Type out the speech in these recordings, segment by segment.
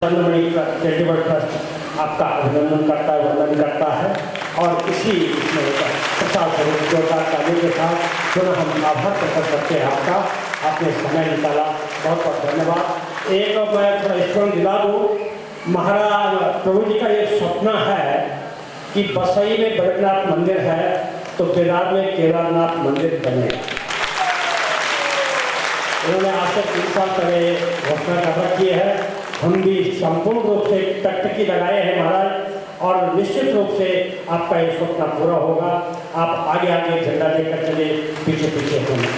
Charitable trust आपका अभिनंदन करता है, वंदन करता है और इसी प्रचार स्वरूप जोरदार ताली के साथ पुनः हम आभार प्रकट करते हैं आपका, आपने समय निकाला, बहुत बहुत धन्यवाद। एक मैं थोड़ा स्मरण दिला दूँ, महाराज प्रभु जी का ये सपना है कि बसई में बैद्यनाथ मंदिर है तो केदार में केदारनाथ मंदिर बनेगा। उन्होंने आज से 3 साल पहले घोषणा कर रखी है, हम भी संपूर्ण रूप से टकटकी लगाए हैं महाराज और निश्चित रूप से आपका ये सपना पूरा होगा। आप आगे आगे झंडा लेकर चले, पीछे पीछे होंगे।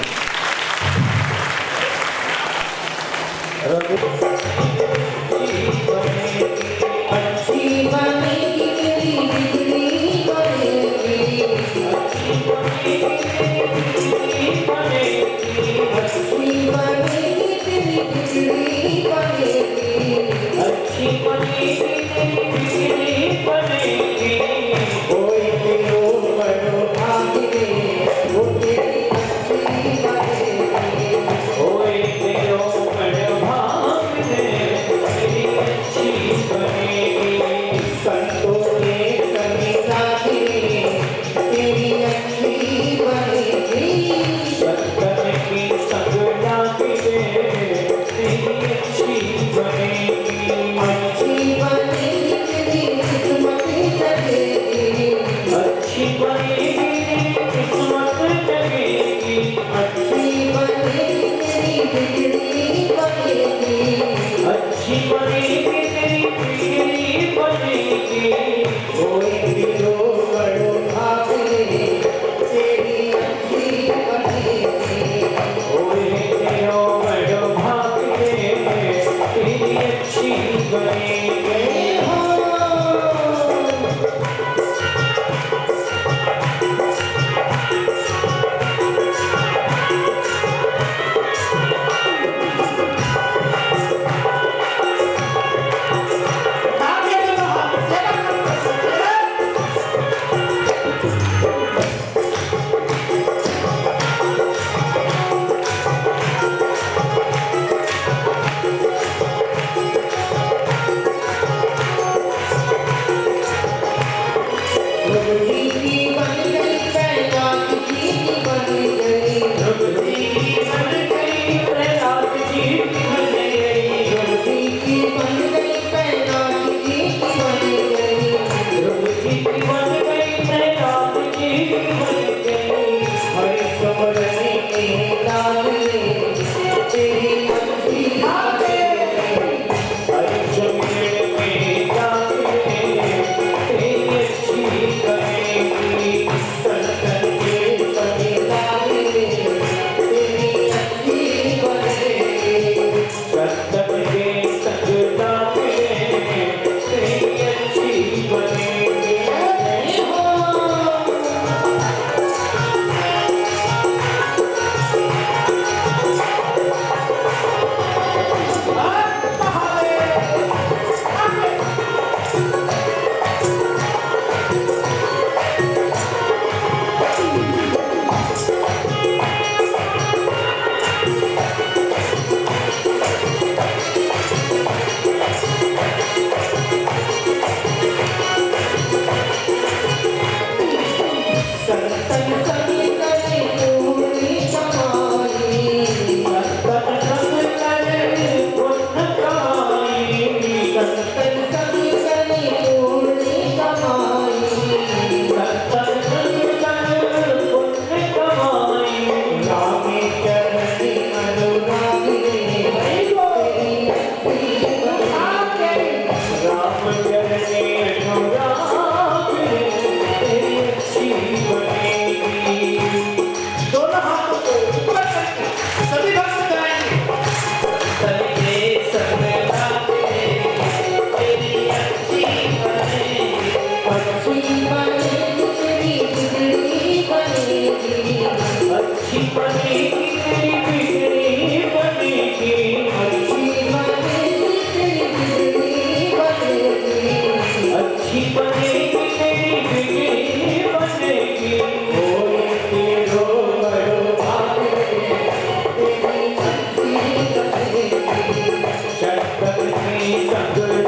Good.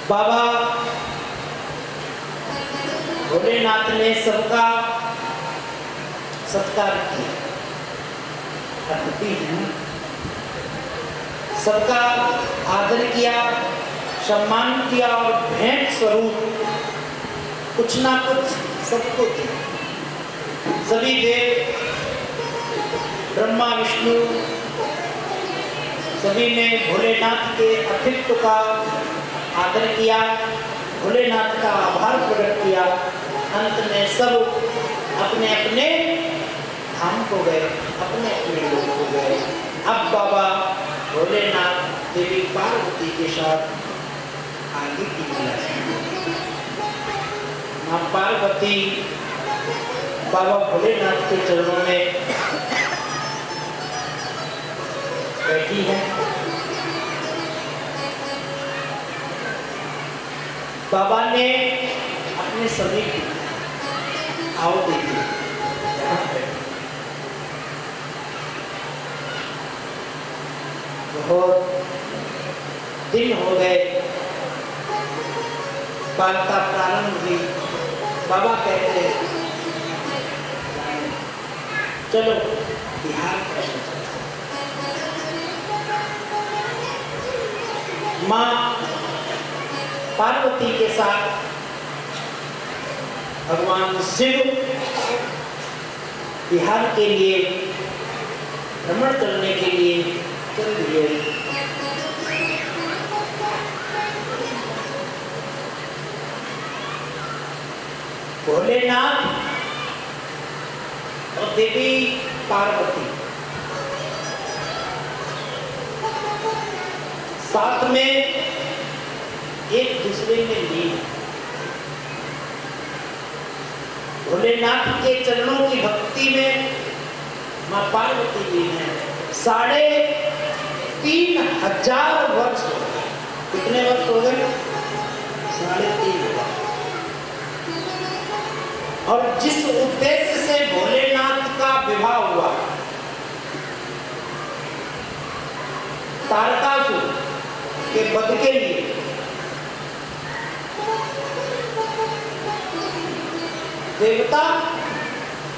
बाबा भोलेनाथ ने सबका सत्कार किया, सबका आदर किया, सम्मान किया और भेंट स्वरूप कुछ ना कुछ सबको दिया। सभी देव, ब्रह्मा विष्णु, सभी ने भोलेनाथ के अस्तित्व का आदर किया, भोलेनाथ का आभार प्रकट किया। अंत में सब अपने अपने धाम को गए, अपने अपने लोग को गए। अब बाबा भोलेनाथ देवी पार्वती के साथ आगे की लीला। माँ पार्वती बाबा भोलेनाथ के चरणों में बैठी है। बाबा ने अपने सभी आओ देखिए, बहुत दिन हो गए, वार्ता प्रारंभ हुई। बाबा कहते हैं चलो बिहार करना। माँ पार्वती के साथ भगवान शिव बिहार के लिए भ्रमण करने के लिए चल दिए। भोलेनाथ और देवी पार्वती साथ में एक दूसरे में लीन। भोलेनाथ के चरणों की भक्ति में माँ पार्वती लीन है। 3,500 वर्ष हो गए। कितने वर्ष हो गए? 3,500। और जिस उद्देश्य से भोलेनाथ का विवाह हुआ, तारकासुर के वध के लिए, देवता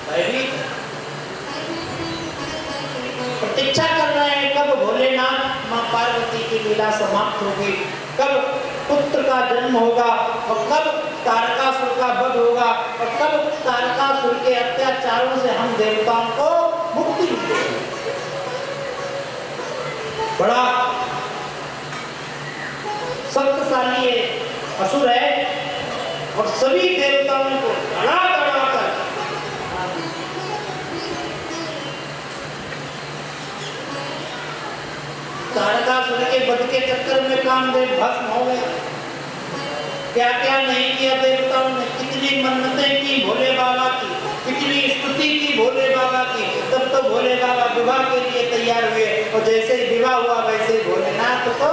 भयभीत प्रतीक्षा कर रहे हैं कब भोलेनाथ मां पार्वती की लीला समाप्त होगी, कब पुत्र का जन्म होगा और कब तारकासुर का वध होगा और कब तारकासुर के अत्याचारों से हम देवताओं को मुक्ति मिलेगी। बड़ा शक्तिशाली असुर है और सभी देवताओं को डरा डरा कर तारकासुर के वध के चक्कर में कामदेव भस्म हो गया। क्या क्या नहीं किया देवताओं ने, कितनी मन्नतें की भोले बाबा की, कितनी स्तुति की भोले बाबा की। तब तो भोले बाबा विवाह के लिए तैयार हुए और जैसे ही विवाह हुआ वैसे भोलेनाथ को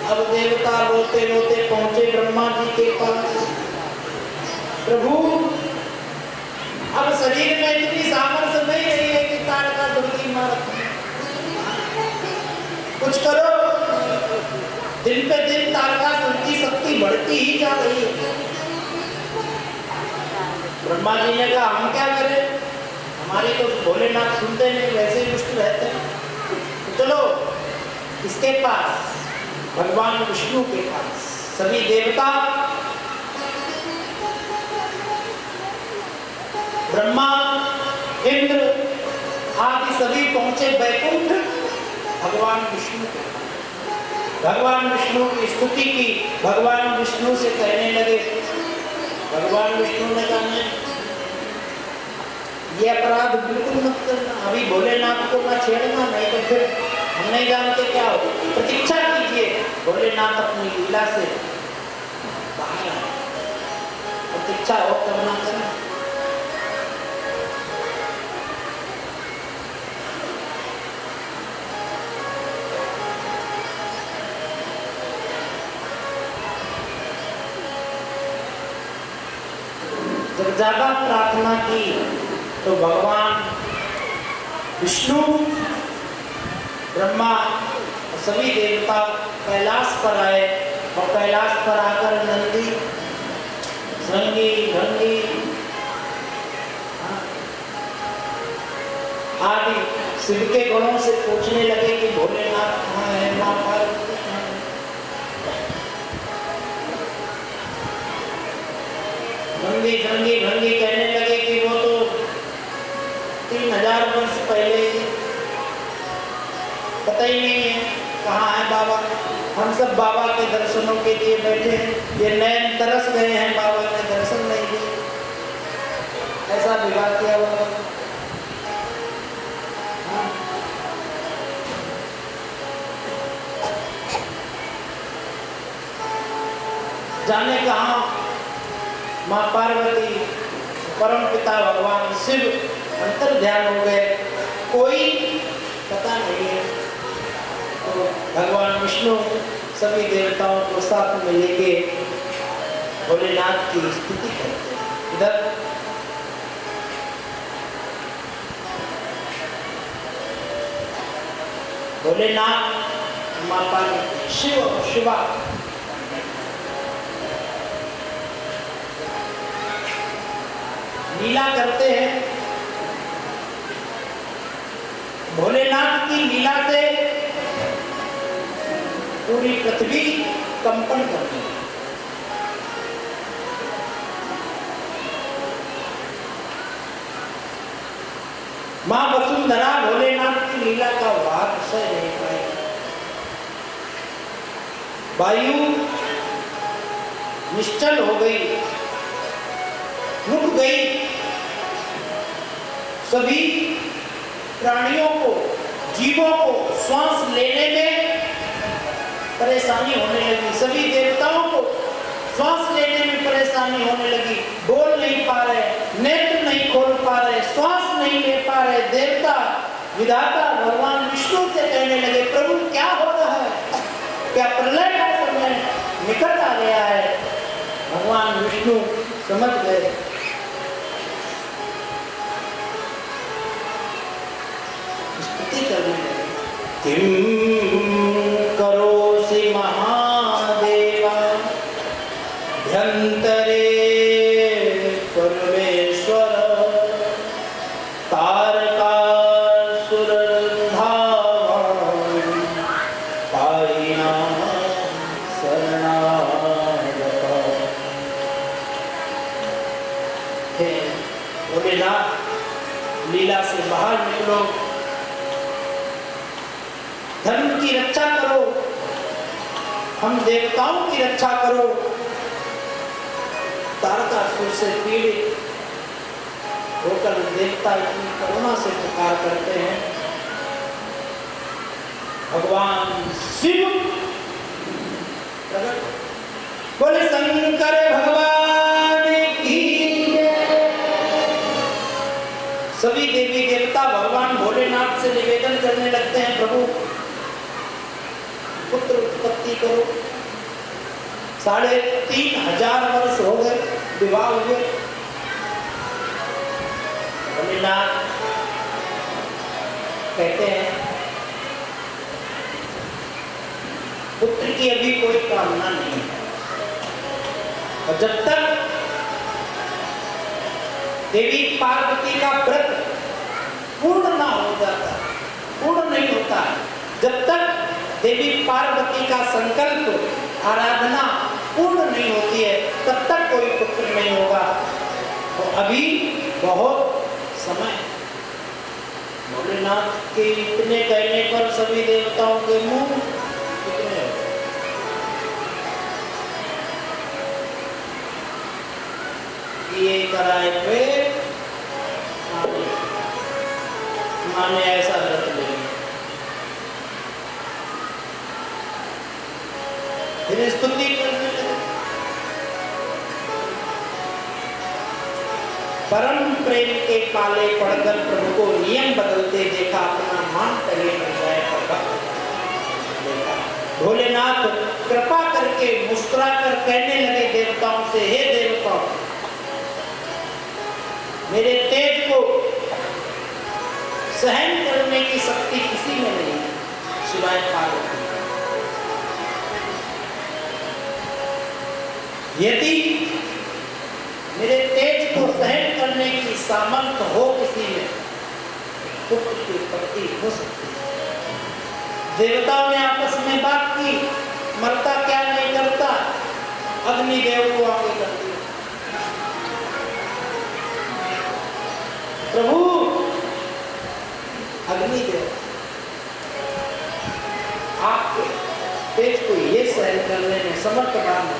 अब देवता रोते रोते पहुंचे ब्रह्मा जी के पास। प्रभु, अब शरीर में इतनी सामर्थ्य नहीं रही है कि तारकासुर की मारत, कुछ करो। दिन पे दिन तारकासुर की शक्ति बढ़ती ही जा रही है। ब्रह्मा जी ने कहा हम क्या करें, हमारी तो भोलेनाथ सुनते नहीं, वैसे ही दुष्ट रहते हैं। तो चलो इसके पास, भगवान विष्णु के पास। सभी देवता, ब्रह्मा, इंद्र आदि सभी पहुंचे बैकुंठ भगवान विष्णु के पास। भगवान विष्णु की स्तुति की, भगवान विष्णु से कहने लगे। भगवान विष्णु ने कहा ये अपराध बिल्कुल मत करना, अभी भोलेनाथ को ना छेड़ना, नहीं तो फिर हम नहीं जानते क्या हो। प्रतीक्षा कीजिए, भोलेनाथ अपनी लीला से बाहर आए। प्रतीक्षा हो करना करना। जब ज्यादा प्रार्थना की तो भगवान विष्णु, ब्रह्मा तो सभी देवता कैलाश पर आए और कैलाश पर आकर नंदी श्रृंगी भृंगी आदि शिव के गुणों से पूछने लगे कि भोलेनाथ कहाँ है, मां पार्वती कहाँ है। नंदी श्रृंगी भृंगी कहने लगे कि वो तो 3000 वर्ष पहले पता ही नहीं है कहाँ है बाबा। हम सब बाबा के दर्शनों के लिए बैठे हैं, ये नैन तरस गए हैं, बाबा के दर्शन नहीं दिए। ऐसा विवाद किया हुआ। जाने कहाँ माँ पार्वती परम पिता भगवान शिव अंतर ध्यान हो गए, कोई पता नहीं है। तो भगवान विष्णु सभी देवताओं को साथ में लेके भोलेनाथ की स्तुति करते हैं। इधर भोलेनाथ मां पार्वती शिव और शिवा लीला करते हैं। भोलेनाथ की लीला से पूरी पृथ्वी कंपन करती है। मां वसुंधरा भोलेनाथ की लीला का वार सह नहीं पाई। वायु निश्चल हो गई, रुक गई। सभी प्राणियों को, जीवों को श्वास लेने में परेशानी होने लगी। सभी देवताओं को श्वास लेने में परेशानी होने लगी। बोल नहीं पा रहे, नेत्र नहीं खोल पा रहे, श्वास नहीं ले पा रहे। देवता विधाता भगवान विष्णु से कहने लगे, प्रभु क्या हो रहा है, क्या प्रलय का समय निकट आ गया है। भगवान विष्णु समझ गए। स्तुति करने लगे, किम करोसि महादेवा भ्यंतरे परमेश्वर तारकासुरंधावा पाहिना शरणागता। हे भोलेनाथ, लीला से बाहर निकलो, धर्म की रक्षा करो, हम देवताओं की रक्षा करो। तारकासुर से पीड़ित होकर देवता इतनी करुणा से पुकार करते हैं। भगवान शिव प्रकट, बोले शंकर भगवान की जय। सभी देवी देवता भगवान भोलेनाथ से निवेदन करने लगते हैं, प्रभु पुत्र उत्पत्ति करो। 3500 वर्ष हो गए विवाह हुए। भोलेनाथ कहते हैं, पुत्र की अभी कोई कामना नहीं है, और जब तक देवी पार्वती का व्रत पूर्ण ना हो जाता, पूर्ण नहीं होता, जब तक देवी पार्वती का संकल्प आराधना पूर्ण नहीं होती है, तब तक कोई पुत्र नहीं होगा। तो अभी बहुत समय। भोलेनाथ के इतने कहने पर सभी देवताओं के मुंह कितने ये कराए पे माने ऐसा व्रत ले, फिर स्तुति करने लगे। परम प्रेम के पाले पड़कर प्रभु को नियम बदलते देखा, अपना मान तले पर जाए देखा। भोलेनाथ कृपा करके मुस्कुरा कर कहने लगे देवताओं से, हे देवताओं, मेरे तेज को सहन करने की शक्ति किसी में नहीं सिवाय पार्वती। यदि मेरे तेज को सहन करने की सामर्थ्य हो किसी में, पुत्र की उत्पत्ति हो सकती है। देवताओं ने आपस में बात की, मरता क्या नहीं करता, अग्निदेव को आगे कर दिया। प्रभु अग्निदेव आपके तेज को ये सहन करने में समर्थवान है।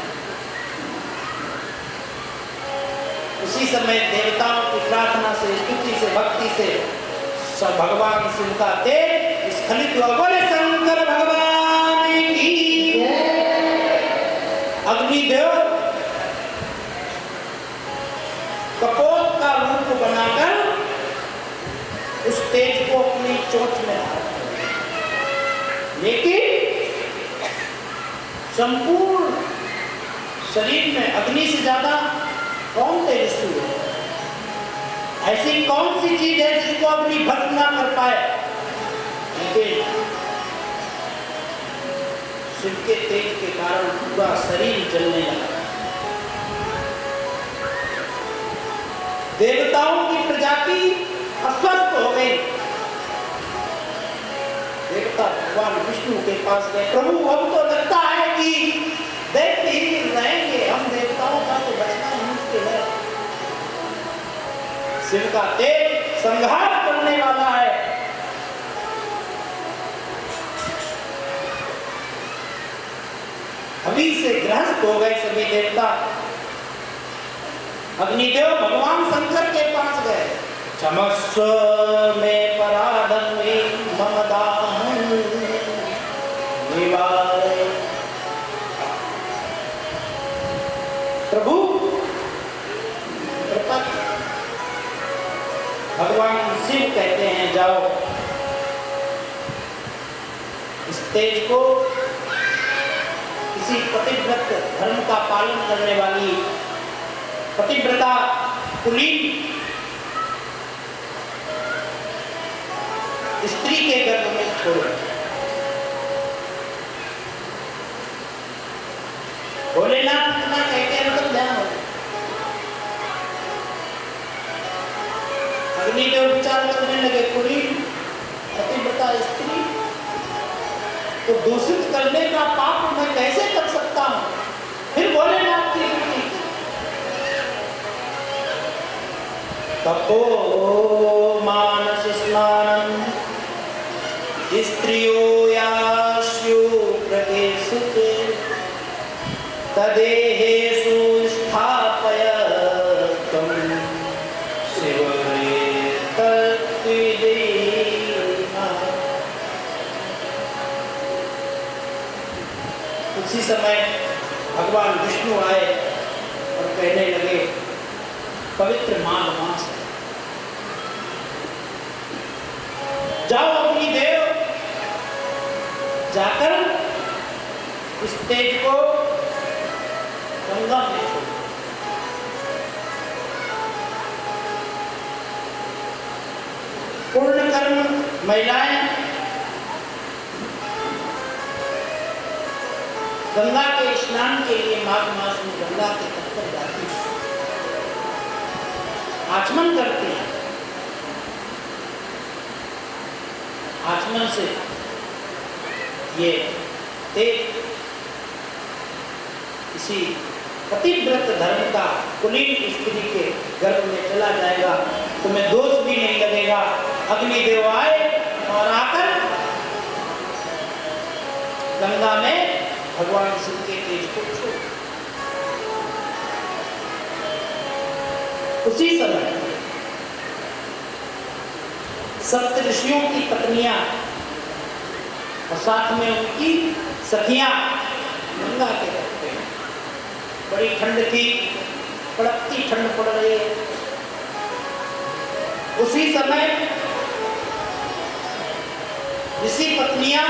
उसी समय देवताओं की प्रार्थना से, स्तुति से, भक्ति से सब भगवान शिव का तेज स्खलित हुआ। बोले शंकर भगवान की। अग्निदेव कपोत का रूप बनाकर उस तेज को अपनी चोट में धारण कर, लेकिन संपूर्ण शरीर में अग्नि से ज्यादा कौन तेजस्वी है? ऐसी कौन सी चीज है जिसको अग्नि भस्म ना कर पाए? लेकिन शिव के तेज के कारण पूरा शरीर जलने लगा। देवताओं की प्रजाति अस्वस्थ हो गई। देवता भगवान विष्णु के पास गए, प्रभु हम तो लगता है कि दैत्य ही रहेंगे, हम देवताओं का तो बचना ही मुश्किल है। शिव का तेज संहार करने वाला है। अभी से गृहस्थ हो गए सभी देवता। अग्निदेव भगवान शंकर के पास गए, क्षमस्व में पराधन मम दाहन निवारे। प्रभु भगवान शिव कहते हैं, जाओ इस तेज को किसी पतिव्रत धर्म का पालन करने वाली पतिव्रता कुलीन स्त्री के गर्भ में छोड़ो। भोलेनाथ इतना कहते हैं मतलब ध्यान हो। अग्निदेव विचार करने लगे, कुलीन पतिव्रता स्त्री को दूषित करने का पाप मैं कैसे कर सकता हूं? फिर भोलेनाथ की स्तुति की। तपो मानस स्नान स्त्रियो यास्यो प्रकेशुते तदेहेषु स्थापयतं शिवरे तत्विदेना। उसी समय भगवान विष्णु आए और कहने लगे, पवित्र माघ मास, जाओ अग्निदेव, जाकर इस तेज को गंगा में छोड़ो। पूर्ण कर्म महिलाएं गंगा के स्नान के लिए माघ मास में गंगा के तट पर जाती हैं, आचमन करती हैं। आचमन से ये तेज किसी पतिव्रत धर्म का कुलीन स्त्री के गर्भ में चला जाएगा, तुम्हें दोष भी नहीं लगेगा। अग्निदेव आए और आकर गंगा में भगवान शिव के तेज को छोड़। उसी समय सप्त ऋषियों की पत्नियां और साथ में उनकी सखियां गंगा के तट पे, बड़ी ठंड थी, कड़कती ठंड पड़ रही है। उसी समय ऋषि पत्नियां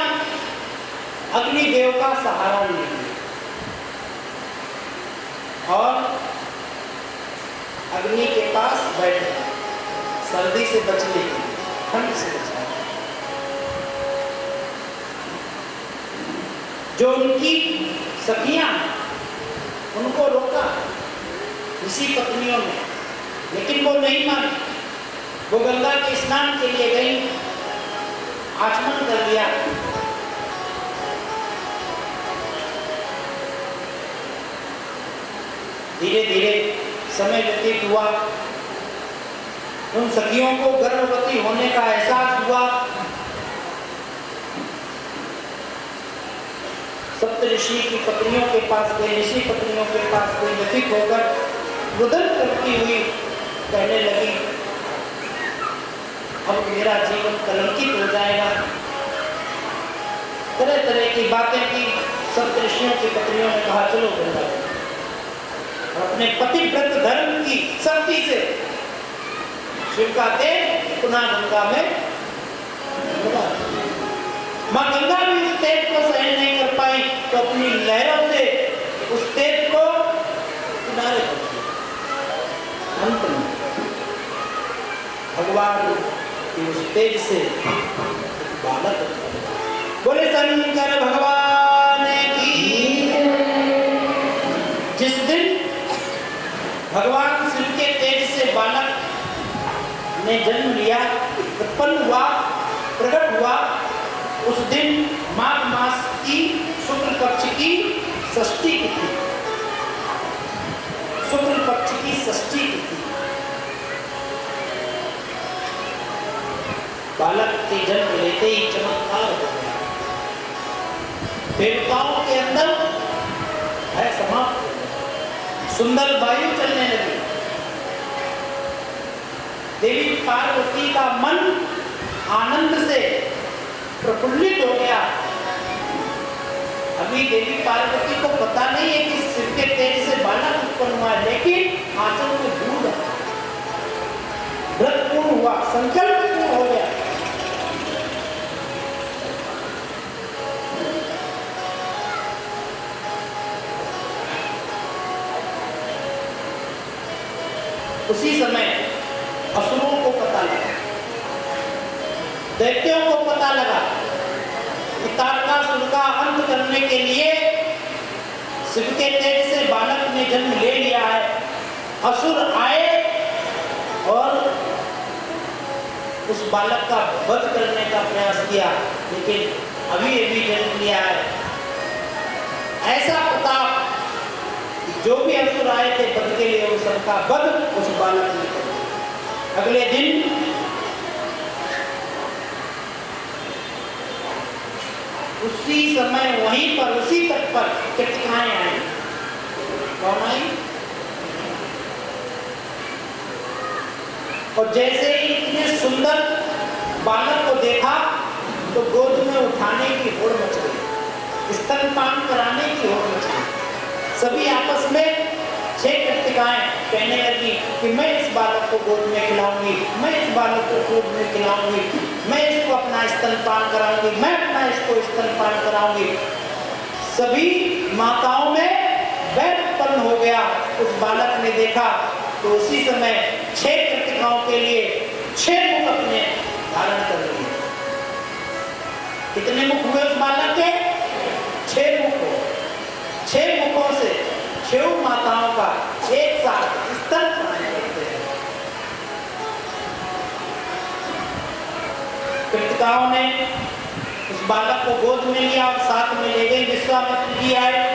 अग्निदेव का सहारा लेंगी और अग्नि के पास बैठ गए, सर्दी से बचने के लिए, ठंड से बचने। जो उनकी सखियां उनको रोका ऋषि पत्नियों ने, लेकिन वो नहीं मानी। वो गंगा के स्नान के लिए गई, आचमन कर लिया। धीरे धीरे समय व्यतीत हुआ, उन सखियों को गर्भवती होने का एहसास हुआ। सप्त ऋषि की पत्नियों के पास गई, ऋषि पत्नियों के पास गई, व्यतीत होकर रुदन करती हुई कहने लगी, अब मेरा जीवन कलंकित हो जाएगा। तरह तरह की बातें की। सप्त ऋषियों की पत्नियों ने कहा, चलो गंगा, अपने पतिव्रत धर्म की शक्ति से शिव का तेज पुनः गंगा में डुबा। मां गंगा भी उस तेज को सहन नहीं कर पाई, तो अपनी लहरों से उस तेज को किनारे कर दिया। अंत में भगवान की उस तेज से बालक बोले शंकर भगवान की। जिस दिन भगवान शिव के तेज से बालक ने जन्म लिया, उत्पन्न हुआ, प्रकट हुआ, उस दिन माघ मास की शुक्ल पक्ष की षष्ठी तिथि, शुक्ल पक्ष की षष्ठी तिथि। बालक के जन्म लेते ही चमत्कार हो गया। देवताओं के अंदर है समाप्त हो गया। सुंदर वायु चलने लगी। देवी पार्वती का मन आनंद से प्रफुल्लित हो गया। अभी देवी पार्वती को पता नहीं है कि शिव के तेज से बालक उत्पन्न हुआ, लेकिन आंचल में दूध व्रत पूर्ण हुआ, संकल्प पूर्ण हो गया। उसी समय असुरों को पता लगा, दैत्यों को पता लगा कि तारकासुर का अंत करने के लिए शिव के तेज से बालक ने जन्म ले लिया है। असुर आए और उस बालक का वध करने का प्रयास किया, लेकिन अभी अभी जन्म लिया है। ऐसा प्रताप, जो भी असुर आए थे वध के लिए, उन सबका वध उस बालक ने किया। अगले दिन उसी समय वहीं पर, उसी तट पर कृतिकाएं आई। कौन आई? और जैसे ही इतने सुंदर बालक को देखा तो गोद में उठाने की होड़ मच गई, स्तनपान कराने की होड़ मच गई। सभी आपस में 6 कृतिकाएं कहने लगी कि मैं इस बालक को गोद में खिलाऊंगी, मैं इस बालक को गोद में खिलाऊंगी, मैं इसको अपना स्तनपान कराऊंगी, मैं अपना इसको स्तनपान कराऊंगी। सभी माताओं में वैर उत्पन्न हो गया। उस बालक ने देखा तो उसी समय 6 कृतिकाओं के लिए 6 मुख अपने धारण कर लिए। कितने मुख हुए उस बालक के? 6 मुख हो। 6 मुखों से 6 माताओं का एक साथ स्तनपान करते हैं। कृतिकाओं ने उस बालक को गोद में लिया और साथ में ले गए। विश्वामित्र जी आए।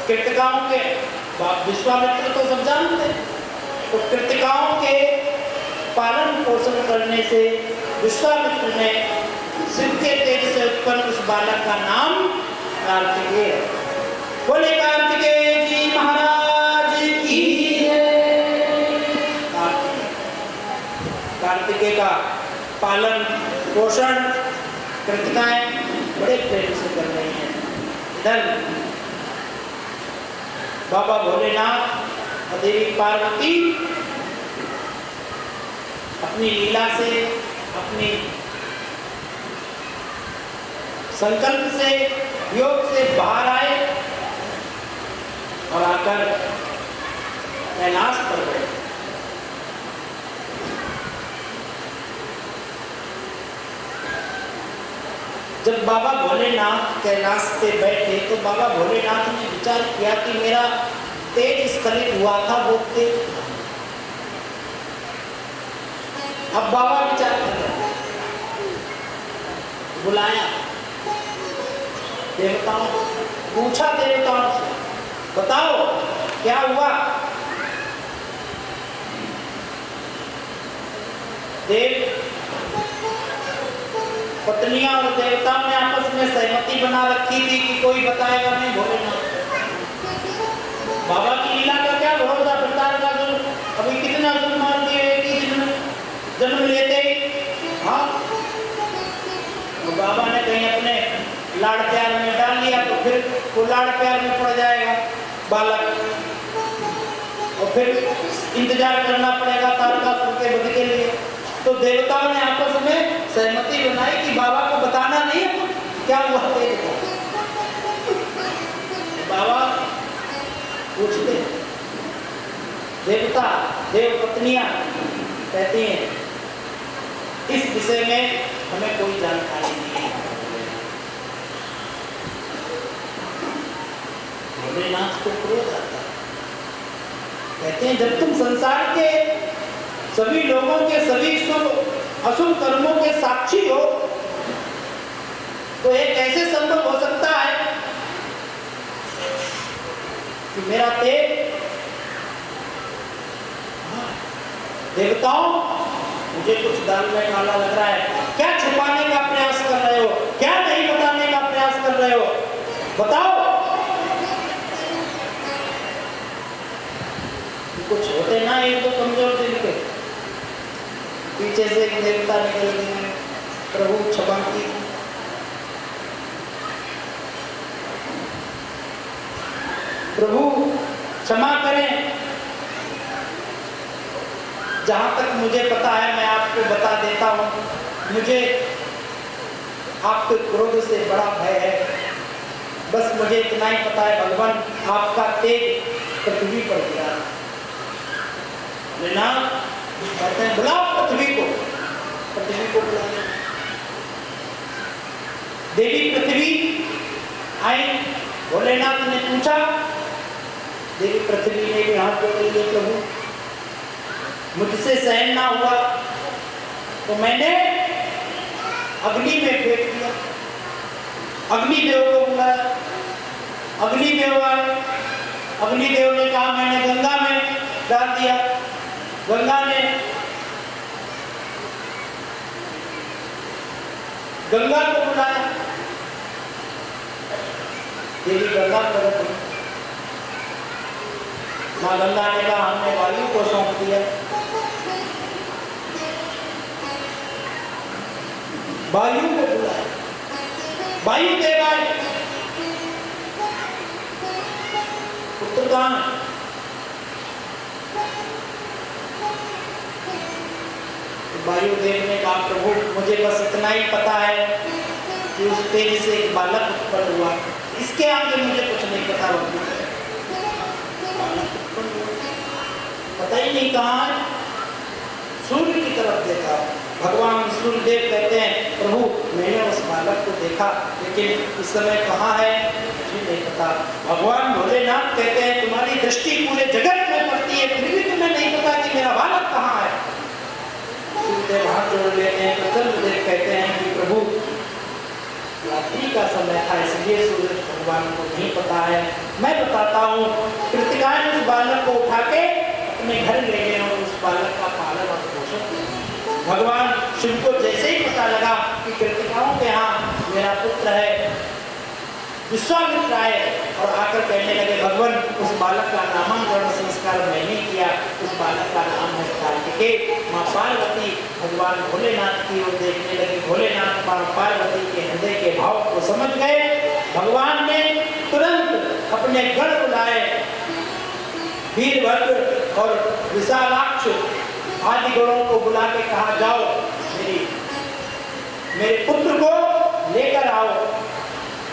कृतिकाओं के विश्वामित्र तो सब जानते, तो कृतिकाओं के पालन पोषण करने से विश्वामित्र ने शिव के तेज से उत्पन्न उस बालक का नाम कार्तिकेय। बोले कार्तिकेय जी महाराज की जय। कार्तिकेय का पालन पोषण कृतिकाएं बड़े प्रेम से कर रही हैं। इधर बाबा भोलेनाथ और देवी पार्वती अपनी लीला से, अपनी संकल्प से, योग से बाहर आए और आकर कैलाश पर गए। जब बाबा भोलेनाथ कैलाश पे बैठे तो बाबा भोलेनाथ ने विचार किया कि मेरा तेज स्खलित हुआ था वो तेज। अब बाबा विचार कर रहे, बुलाया देवताओं, पूछा देवताओं से, बताओ क्या हुआ। देव पत्नियां और देवताओं ने आपस में सहमति बना रखी थी कि कोई बताएगा नहीं भोलेनाथ। बाबा की लीला का क्या भरोसा, प्रताप का जो अभी कितना असुर मार दिए एक ही दिन में जन्म लेते। हाँ, तो बाबा ने कहीं अपने लाड़ प्यार में डाल लिया तो फिर वो लाड़ प्यार में पड़ जाएगा बालक, और फिर इंतजार करना पड़ेगा तारकासुर के वध के लिए। तो देवताओं ने आपस में सहमति बनाई कि बाबा को बताना नहीं है क्या हुआ। बाबा पूछते, देवता देव पत्नियां कहती हैं इस विषय में हमें कोई जानकारी नहीं है। भोलेनाथ को क्रोध आता, कहते हैं जब तुम संसार के सभी लोगों के सभी शुभ अशुभ कर्मों के साक्षी हो तो ये कैसे संभव हो सकता है कि मेरा तेज। देवताओं, मुझे कुछ दाल में काला लग रहा है, क्या छुपाने का प्रयास कर रहे हो, क्या नहीं बताने का प्रयास कर रहे हो, बताओ। कुछ होते ना ये तो कमजोर दिल के, पीछे से एक देवता निकल गए, प्रभु क्षमा की, प्रभु क्षमा करें। जहां तक मुझे पता है मैं आपको बता देता हूं, मुझे आपके क्रोध से बड़ा भय है। बस मुझे इतना ही पता है भगवान आपका तेज पृथ्वी पर गिरा। लेना कहते हैं बुलाओ पृथ्वी को, पृथ्वी को बुलाओ। देवी पृथ्वी आई, भोलेनाथ ने पूछा, देवी पृथ्वी ने भी हाथ जोड़ लिए, प्रभु मुझसे सहन ना हुआ तो मैंने अग्नि में फेंक दिया। अग्निदेव को बुलाया, अग्निदेव आए, अग्निदेव ने कहा मैंने गंगा में डाल दिया। गंगा ने गंगा को बुलाया, देवी गंगा प्रकट हुई। मां गंगा ने कहा हमने वायु को सौंप दिया। वायु को बुलाया, वायु देव आए, पुत्र कहां? वायु देव ने कहा प्रभु मुझे बस इतना ही पता है कि उस तेज से एक बालक उत्पन्न हुआ, इसके आगे मुझे कुछ नहीं पता। पता ही नहीं कहाँ है। सूर्य की तरफ देखा, भगवान सूर्यदेव कहते हैं प्रभु मैंने उस बालक को देखा लेकिन इस समय कहाँ है मुझे नहीं पता। भगवान भोलेनाथ कहते हैं तुम्हारी दृष्टि पूरे जगत में पड़ती है फिर भी तुम्हें नहीं पता कि मेरा बालक कहाँ है। सूर्यदेव हाथ जोड़ लेते हैं तो चंद्रदेव कहते हैं कि प्रभु रात्रि का समय था इसलिए सूर्य भगवान को नहीं पता है, मैं बताता हूँ। कृतिका ने उस बालक को उठा के अपने घर ले गए और उस बालक का पालन और पोषण किया। भगवान शिव को जैसे ही पता लगा कि कृतिकाओं के यहाँ मेरा पुत्र है, विश्वामित्र आए और आकर कहने लगे भगवान उस बालक का नामकरण संस्कार मैंने किया, उस बालक का नाम है कार्तिकेय। माँ पार्वती भगवान भोलेनाथ की ओर देखने लगी, भोलेनाथ माँ पार्वती के हृदय के भाव को समझ गए। भगवान ने तुरंत अपने गण बुलाए, वीरभद्र और विशालाक्ष आदि गणों को बुला के कहा जाओ मेरे पुत्र को लेकर आओ।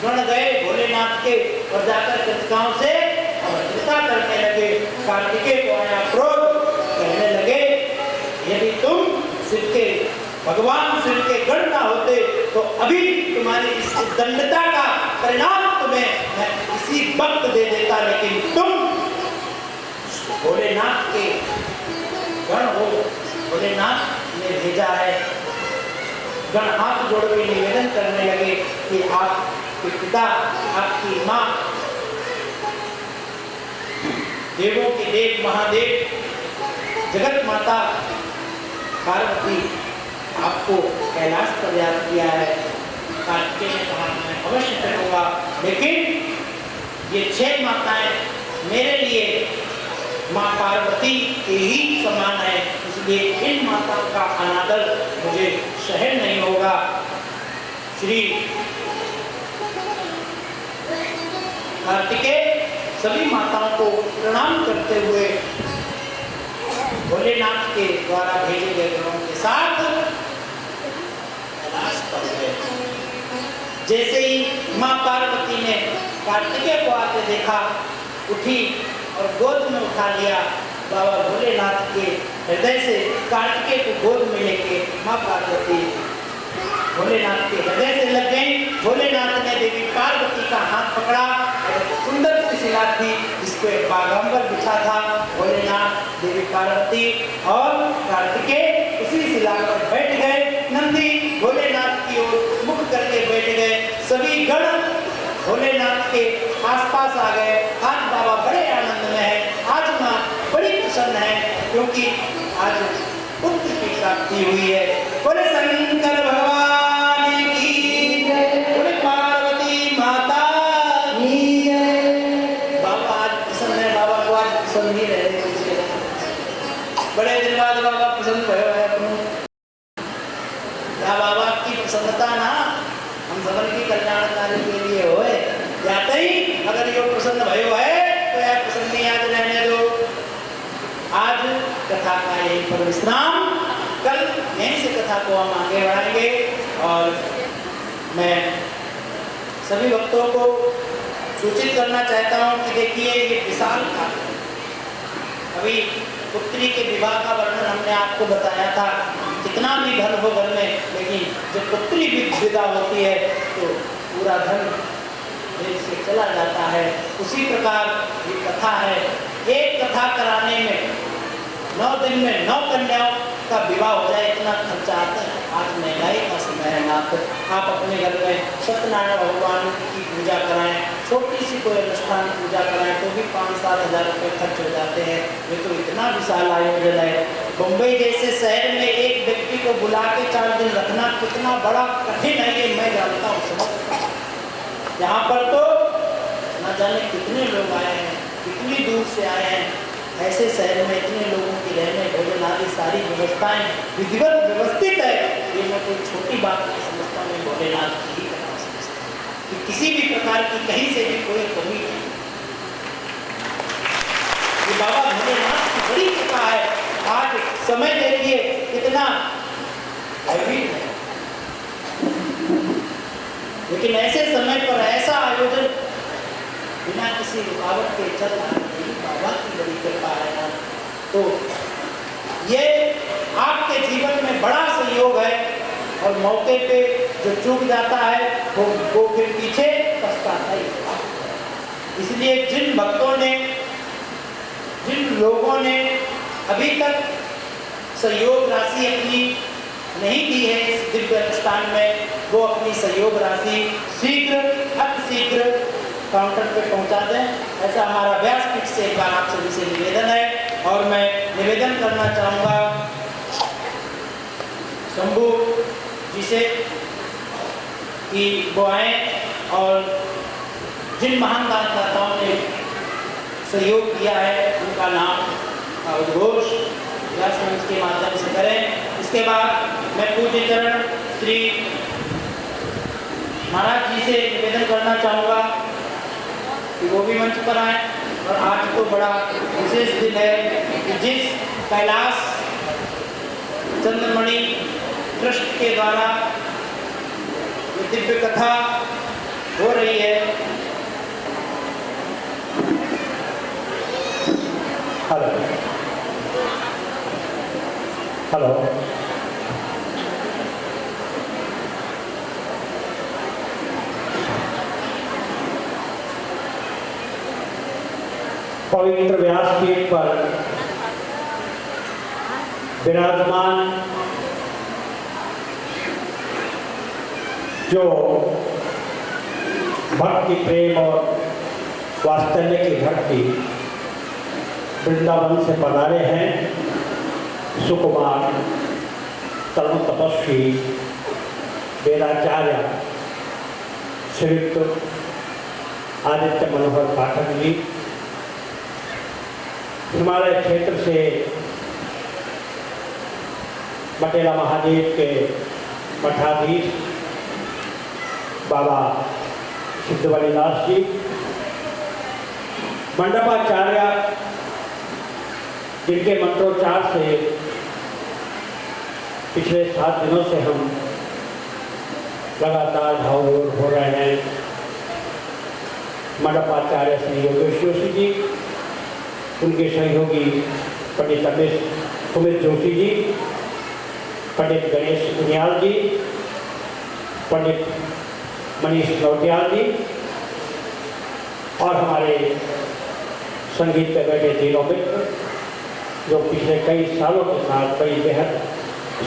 गण गए भोलेनाथ के और जाकर कृतिकाओं से अभद्रता करने लगे। कार्तिकेय को आया क्रोध, कहने लगे यदि तुम शिव के भगवान शिव के गण ना होते तो अभी तुम्हारी इस दंडता का परिणाम तुम्हें मैं इसी वक्त दे देता, लेकिन तुम भोलेनाथ के गण हो, भोलेनाथ ने भेजा है। गण हाथ जोड़ के निवेदन करने लगे कि आपके पिता, आपकी माँ, देवों के देव महादेव जगत माता पार्वती आपको कैलाश पर याद किया है। कार्तिकेय ने कहा मैं अवश्य करूंगा, लेकिन ये 6 माताएं मेरे लिए माँ पार्वती के ही समान है, इसलिए इन माताओं का अनादर मुझे सहन नहीं होगा। श्री कार्तिकेय सभी माताओं को प्रणाम करते हुए भोलेनाथ के द्वारा भेजे गए गणों के साथ कैलाश पर गए। जैसे ही माँ पार्वती ने कार्तिकेय को आते देखा, उठी और गोद में उठा लिया। बाबा भोलेनाथ के हृदय से कार्तिकेय को गोद में लेके माँ पार्वती भोलेनाथ के हृदय से लग गई। भोलेनाथ ने देवी पार्वती का हाथ पकड़ा और सुंदर सी शिला थी जिसपे बागंबर बिछा था। भोलेनाथ, देवी पार्वती और कार्तिकेय उसी शिला पर बैठ गए। नंदी भोलेनाथ की ओर मुख करके बैठ गए। सभी गण भोलेनाथ के आसपास आ गए। आज बाबा बड़े आनंद में है, आज माँ बड़ी प्रसन्न है, क्योंकि आज पुत्र की प्राप्ति हुई है। बोले शंकर भगवान की जय, बोले पार्वती माता की जय। बाबा आज प्रसन्न है, बाबा को आज प्रसन्न ही रहे। बड़े दिन बाद बाबा प्रसन्न हुए है। या बाबा की प्रसन्नता ना हम सबन की कल्याणकारी के लिए होए, जाते ही अगर यो प्रसन्न भयो है तो यह प्रसन्न याद रहने दो। आज कथा का यही पर विश्राम, कल यहीं से कथा को हम आगे बढ़ाएंगे। और मैं सभी भक्तों को सूचित करना चाहता हूँ कि देखिए ये विशाल था। अभी पुत्री के विवाह का वर्णन हमने आपको बताया था। कितना भी धन हो घर में, लेकिन जब पुत्री विदा होती है तो पूरा धन से चला जाता है। उसी प्रकार ये कथा है। एक कथा कराने में 9 दिन में 9 कन्याओं का विवाह हो जाए, इतना खर्चा आता है। आज महंगाई का समय है नाथ, आप अपने घर में सत्यनारायण भगवान की पूजा कराएं, छोटी सी कोई अनुष्ठान पूजा कराएं तो भी 5-7 हज़ार रुपये खर्च हो जाते हैं। ये तो इतना विशाल आयोजन है। मुंबई जैसे शहर में एक व्यक्ति को बुला के 4 दिन रखना कितना बड़ा कठिन है, ये मैं जानता हूँ, समझता हूँ। यहाँ पर तो न जाने कितने लोग आए हैं, कितनी दूर से आए हैं। ऐसे शहर में इतने लोगों की रहने भोजन आदि सारी व्यवस्थाएं विधिवत व्यवस्थित है। ये मैं कोई छोटी बात नहीं समझता, मैं भोलेनाथ की कथा समझता हूँ कि किसी भी प्रकार की कहीं से भी कोई कमी नहीं। ये बाबा भोलेनाथ की बड़ी कृपा है। आज समय देखिए कितना हैवी है, लेकिन ऐसे समय पर ऐसा आयोजन बिना किसी रुकावट के चल रहा है। बाबा की बड़ी कृपा है ना। तो ये आपके जीवन में बड़ा सहयोग है, और मौके पे जो चूक जाता है वो फिर पीछे पछताता ही। इसलिए जिन भक्तों ने, जिन लोगों ने अभी तक सहयोग राशि अपनी नहीं दी है इस दिव्य अनुष्ठान में, वो अपनी सहयोग राशि शीघ्र अतिशीघ्र काउंटर पे पहुंचा दें। ऐसा हमारा व्यासपीठ से एक बार आप सभी से निवेदन है। और मैं निवेदन करना चाहूँगा शंभू जी से कि वो आए और जिन महान दाताओं ने सहयोग किया है उनका नाम का उद्घोष व्यास मंच के माध्यम से करें। इसके बाद मैं पूज्य चरण श्री महाराज जी से निवेदन करना चाहूँगा कि वो भी मंच पर आए। और आज तो बड़ा विशेष दिन है कि जिस कैलाश चंद्रमणि ट्रस्ट के द्वारा ये दिव्य कथा हो रही है। हेलो हेलो पवित्र व्यासपीठ पर विराजमान जो भक्ति प्रेम और वात्सल्य की धरती वृंदावन से पधारे हैं सुकुमार तरुण तपस्वी वेदाचार्य श्रीयुक्त आदित्य मनोहर पाठक जी, हिमालय क्षेत्र से बटेला महादेव के मठाधीश बाबा सिद्धवली दास जी, मंडपाचार्य जिनके मंत्रोच्चार से पिछले 7 दिनों से हम लगातार भावविभोर हो रहे हैं, मंडपाचार्य श्री योगेश जोशी जी, उनके सहयोगी पंडित सुमित जोशी जी, पंडित गणेश उनियाल जी, पंडित मनीष नौटियाल जी और हमारे संगीत पे बैठे तीनों मित्र जो पिछले कई सालों के साथ कई बेहद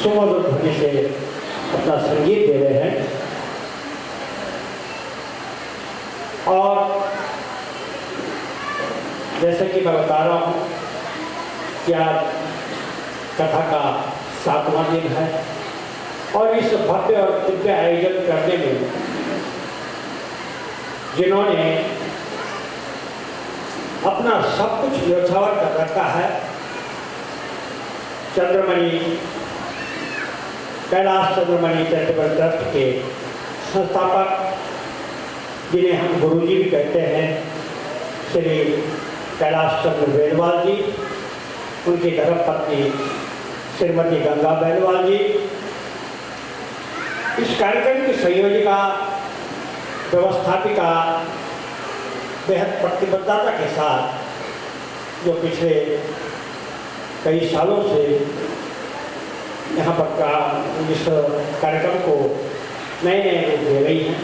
सुमधुर ध्वनि से अपना संगीत दे रहे हैं। और जैसे कि मैं बता रहा हूँ कि आज कथा का 7वां दिन है और इस भव्य और दिव्य आयोजन करने में जिन्होंने अपना सब कुछ न्यौछावर कर रखा है, चंद्रमणि कैलाश चंद्रमणि चैरिटेबल ट्रस्ट के संस्थापक जिन्हें हम गुरुजी भी कहते हैं, श्री कैलाश चंद्र बेलवाल जी, उनकी धर्मपत्नी श्रीमती गंगा बेलवाल जी, इस कार्यक्रम की संयोजिका व्यवस्थापिका बेहद प्रतिबद्धता के साथ जो पिछले कई सालों से यहाँ पर इस कार्यक्रम को नए नए रूप दे रही हैं,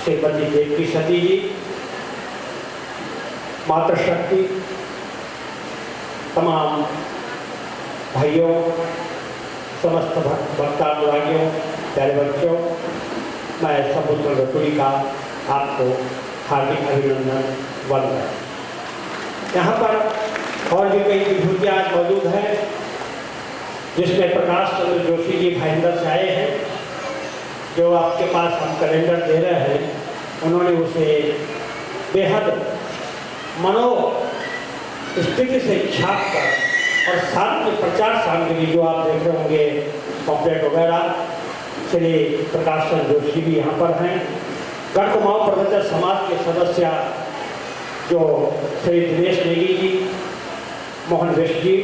श्रीमती देवकी सती जी, मातृशक्ति, तमाम भाइयों, समस्त भक्तानुरागियों, प्यारे बच्चों, मैं समुद्र रतुरी का आपको हार्दिक अभिनंदन वंदन। यहाँ पर और भी कई विभूतियाँ आज मौजूद हैं, जिसमें प्रकाश चंद्र जोशी जी भाईंदर से आए हैं, जो आपके पास हम कैलेंडर दे रहे हैं, उन्होंने उसे बेहद मनो स्थिति से छाप कर और साथ में प्रचार सामग्री जो आप देख रहे होंगे पॉम्पलेट वगैरह, श्री प्रकाश चंद्र जोशी भी यहाँ पर हैं। गढ़ कुमाऊं प्रबंधक समाज के सदस्य जो श्री दिनेश नेगी जी, मोहन विष्ट जी,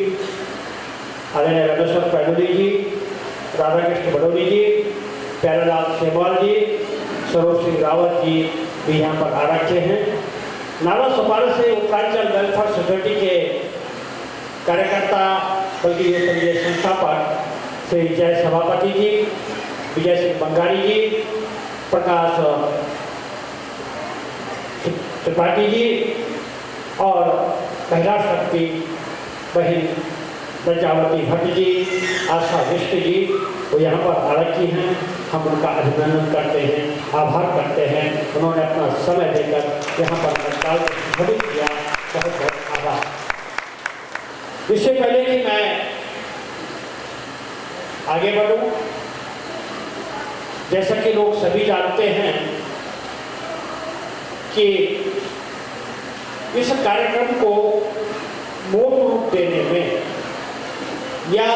आदरणीय रामेश्वर पैदुली जी, राधा कृष्ण बडोली जी, प्यारेलाल सेमवाल जी, सरोज सिंह रावत जी भी यहाँ पर आ रखे हैं। नाला सोपारा से उत्तरांचल वेलफेयर सोसाइटी के कार्यकर्ता बल्कि ये समझे संस्थापक श्री जय सभापति जी, विजय सिंह बंगारी जी, प्रकाश त्रिपाठी जी और कैलाश शक्ति बहन प्रजावती भट्ट जी, आशा विष्ट जी, वो यहाँ पर आ रखी हैं। हम उनका अभिनंदन करते हैं, आभार करते हैं, उन्होंने अपना समय देकर यहाँ पर हड़ताल घटित किया, बहुत बहुत आभार। इससे पहले कि मैं आगे बढ़ूं, जैसा कि लोग सभी जानते हैं कि इस कार्यक्रम को मूल रूप देने में या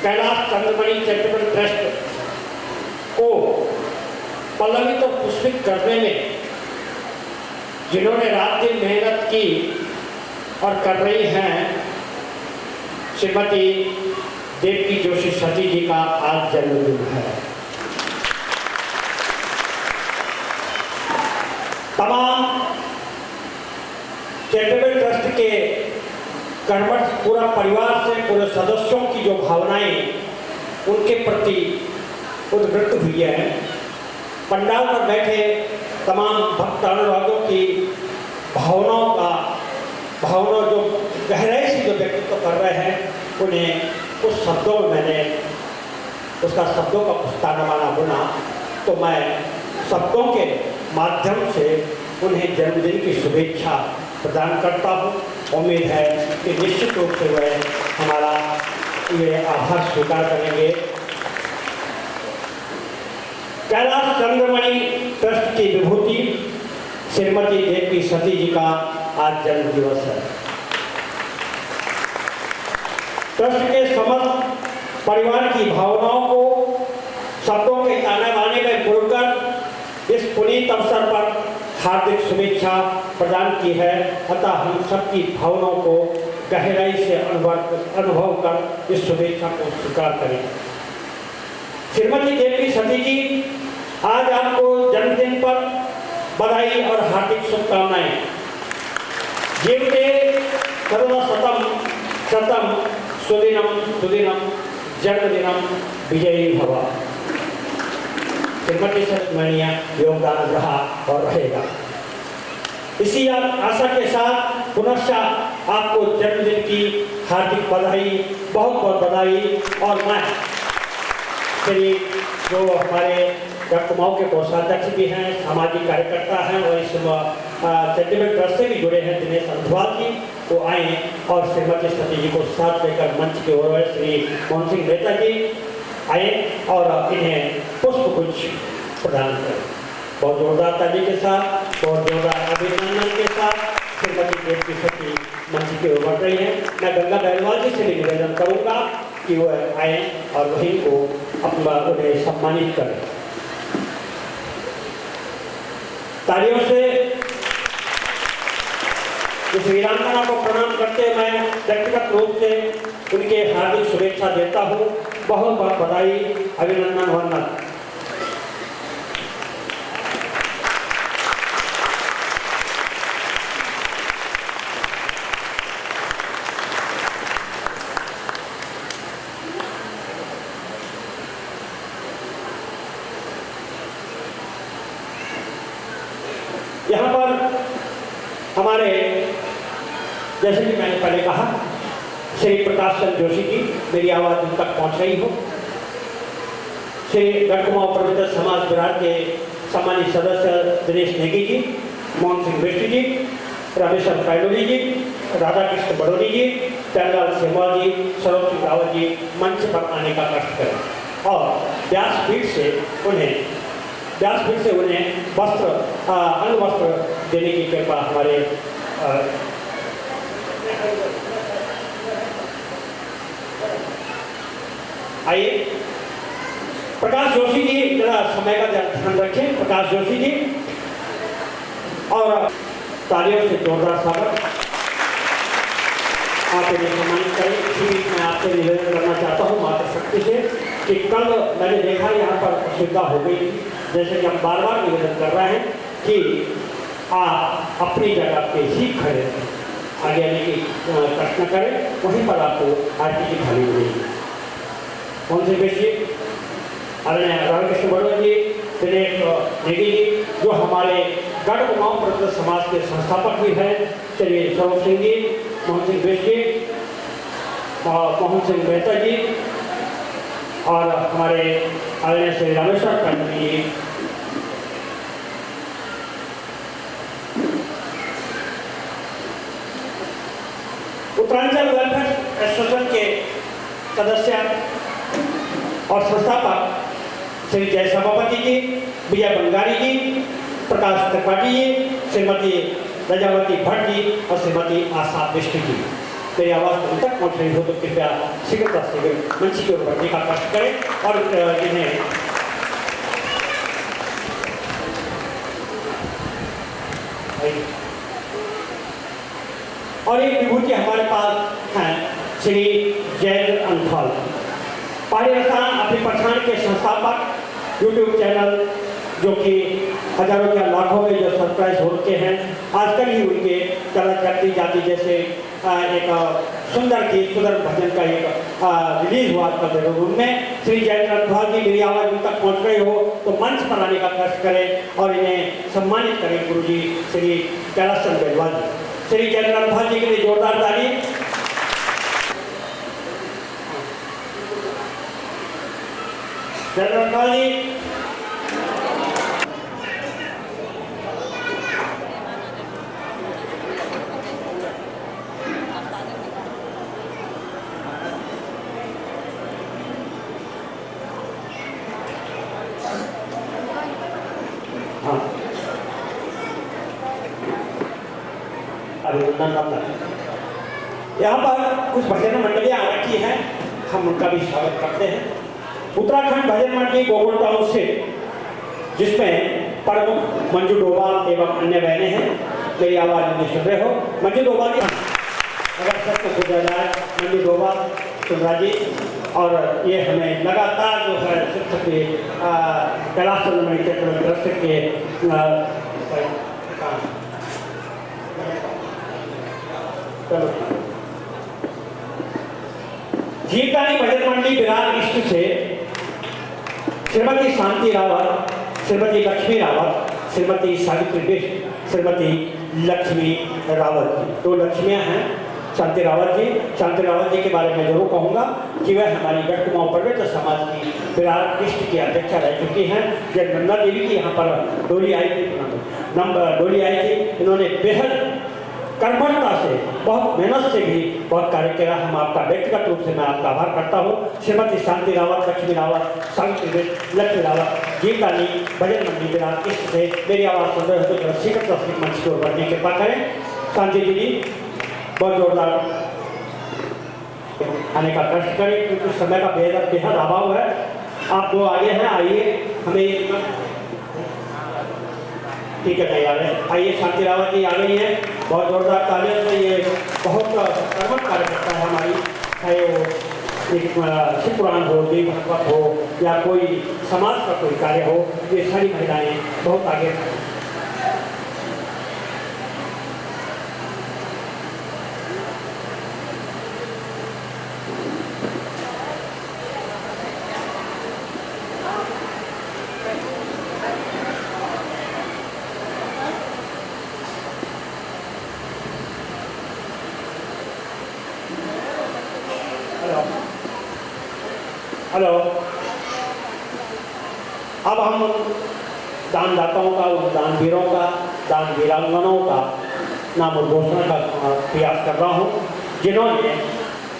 कैलाश चंद्रमणि चैरिटेबल ट्रस्ट को पल्लवित और पुष्पित करने में जिन्होंने रात दिन मेहनत की और कर रही हैं, श्रीमती देवकी जोशी सती जी का आज जन्मदिन है। तमाम चैरिटेबल ट्रस्ट के कर्मठ पूरा परिवार से पूरे सदस्यों की जो भावनाएं उनके प्रति उद्वृत्त हुई है, पंडाल पर बैठे तमाम भक्त अनुरागों की भावनाओं का कर रहे हैं उन्हें उस शब्दों में मैंने उसका शब्दों का पुस्तानामाना बुना, तो मैं शब्दों के माध्यम से उन्हें जन्मदिन की शुभेच्छा प्रदान करता हूँ। उम्मीद है कि निश्चित रूप से वह हमारा ये आभार स्वीकार करेंगे। कैलाश चंद्रमणि ट्रस्ट की विभूति श्रीमती देवी सती जी का आज जन्म दिवस है। ट्रस्ट के समस्त परिवार की भावनाओं को शब्दों के ताने बाने में बोलकर इस पुनीत अवसर पर हार्दिक शुभेच्छा प्रदान की है। अतः हम सबकी भावनाओं को गहराई से अनुभव कर इस शुभेच्छा को स्वीकार करें। श्रीमती देवी सती जी, आज आपको जन्मदिन पर बधाई और हार्दिक शुभकामनाएं। जीवते सर्व शतम सुदिनम सुदिनम जन्मदिनम विजयी भवा। श्रीमती सतमणिया योगदान रहा और रहेगा। इसी आशा के साथ पुनश्च आपको जन्मदिन की हार्दिक बधाई, बहुत बहुत बधाई। और मैं श्री जो हमारे कुमाऊं के कोषाध्यक्ष भी हैं, सामाजिक कार्यकर्ता हैं और इस चैरिटेबल ट्रस्ट से भी जुड़े हैं, दिनेश अंधवाल जी, वो आए और श्रीमती सती जी को साथ लेकर मंच की ओर श्री मोहन सिंह मेहता जी आए और इन्हें पुष्पगुच्छ प्रदान करें। बहुत जोरदार ताली के साथ, बहुत जोरदार अभिनंदन के साथ श्रीमती देवी सती मंच की ओर बढ़ रही है। मैं गंगा बहरवाल जी से भी निवेदन करूँगा कि वह आए और वहीं को अपना उन्हें सम्मानित करें। तालियों से इस वीरांगना को प्रणाम करते मैं व्यक्तिगत रूप से उनके हार्दिक शुभेच्छा देता हूँ। बहुत बहुत बधाई, अभिनंदन, वंदन। यहाँ पर हमारे, जैसे कि मैंने पहले कहा, श्री प्रकाश चंद्र जोशी जी, मेरी आवाज़ उन तक पहुँच रही हो। श्री गढ़कुमाऊं प्रबंधक समाज विराट के सम्मानित सदस्य दिनेश नेगी जी, मोहन सिंह बिष्ट जी, रामेश्वर कैलोरी जी, राधा कृष्ण बड़ोली जी, प्यारलाल सेहवाग जी, सौरभ सिंह रावत जी मंच पर आने का कष्ट करें और व्यासपीठ से उन्हें वस्त्र, अन्न वस्त्र देने की कृपा हमारे आइए। प्रकाश जोशी जी, जरा समय का ध्यान रखें। प्रकाश जोशी जी, और तालियों से जोरदार स्वागत। आप इन्हें सम्मानित करें। इसी बीच मैं आपसे निवेदन करना चाहता हूँ मातृशक्ति से कि कल मैंने देखा यहाँ पर असुविधा हो गई, जैसे कि हम बार बार निवेदन कर रहे हैं कि आप अपनी जगह पे ही खड़े रहें, आगे आने की प्रश्न करें, वहीं पर आपको आरती की थाली मिलेगी। कौन से बेशी आदरणीय राधा कृष्ण बड़ोली जी, दिनेश नेगी जी, जो हमारे गढ़कुमाऊं प्रबंधक समाज के संस्थापक भी हैं, श्री सौरभ सिंह जी, मोहन सिंह बिष्ट जी, मोहन सिंह मेहता जी, और हमारे आदरणीय श्री रामेश्वर कैलोरी जी, उत्तरांचल वेलफेयर एसोसिएशन के सदस्य और संस्थापक श्री जय सभापति जी, विजय बंगारी जी, प्रकाश त्रिपाठी जी, श्रीमती रजावती भट्ट जी और श्रीमती आशा बिष्ट जी। मेरी आवाज़ उन तक पहुँच रही हो तो कृपया शीघ्र मंच की ओर बढ़ने का कष्ट करें और इन्हें और एक विभूति हमारे पास हैं श्री जयेंद्र अंथल, पहाड़ी रसान अपनी पठान के संस्थापक, यूट्यूब चैनल जो कि हजारों या लाखों में जो सब्सक्राइब होते हैं। आजकल ही उनके कला करती जाती जैसे एक सुंदर गीत, सुंदर भजन का एक रिलीज हुआ कल रूम में। श्री जयेंद्र अंथल जी, मेरी आवाज़ उन तक पहुँच रही हो तो मंच पर आने का कष्ट करें और इन्हें सम्मानित करें। गुरु जी श्री कैलाश चंद्र बेलवाल जी, श्री जयेंद्र अंथल जी के लिए जोरदार ताली। जनरल जी हाँ अभिनंदन करता है। यहाँ पर कुछ भजन मंडलियाँ आ रखी हैं, हम उनका भी स्वागत करते हैं। उत्तराखंड भजन मंडली गोकुल टाउन से, जिसमें प्रमुख मंजू डोभाल एवं अन्य बहनें हैं। मेरी आवाज़ में सुन रहे हो? मंजू डोभाल जी, अगर सबको पूछा जाए, मंजू डोभाल सुंदरा जी, और ये हमें लगातार जो है शिक्षक के कैलाश चंद्रमणि चक्रवर्ती के जीवदानी भजन मंडली विरार ईस्ट से श्रीमती शांति रावत, श्रीमती लक्ष्मी रावत, श्रीमती सावित्री बिष्ट, श्रीमती लक्ष्मी रावत जी, दो लक्ष्मियां हैं। शांति रावत जी के बारे में जरूर कहूँगा कि वह हमारी गढ़ कुमाऊं पर्वत समाज की विरार ईस्ट की अध्यक्षा रह चुकी हैं। जब नंदा देवी की यहाँ पर डोली आई थी, इन्होंने बेहद कर्मठता से, बहुत मेहनत से भी बहुत कार्य किया। हम आपका व्यक्तिगत रूप से मैं आपका आभार करता हूँ। श्रीमती शांति रावत, लक्ष्मी रावत, सावित्री लक्ष्मी रावत, जीवदानी भजन मंडली विरार ईस्ट से मेरी आवाज़ सुन रहे हो तो शीघ्र तस्वीर मंच की ओर बढ़ने की कृपा करें। शांति जी बहुत जोरदार आने का कष्ट करें, क्योंकि समय का बेहद अभाव है। आप दो आगे हैं, आइए, हमें ठीक है तैयार है। आइए, शांति रावत जी आ गई हैं, बहुत जोरदार तालियों से। ये बहुत कर्मठ कार्यकर्ता है हमारी, चाहे वो एक शिव पुराण हो, देव भगवत हो, या कोई समाज का कोई कार्य हो, ये सारी महिलाएं बहुत आगे हैं। हेलो, अब हम दानदाताओं का, उन दानवीरों का, दान वीरांगनाओं का नाम उद्घोषणा का प्रयास कर रहा हूँ, जिन्होंने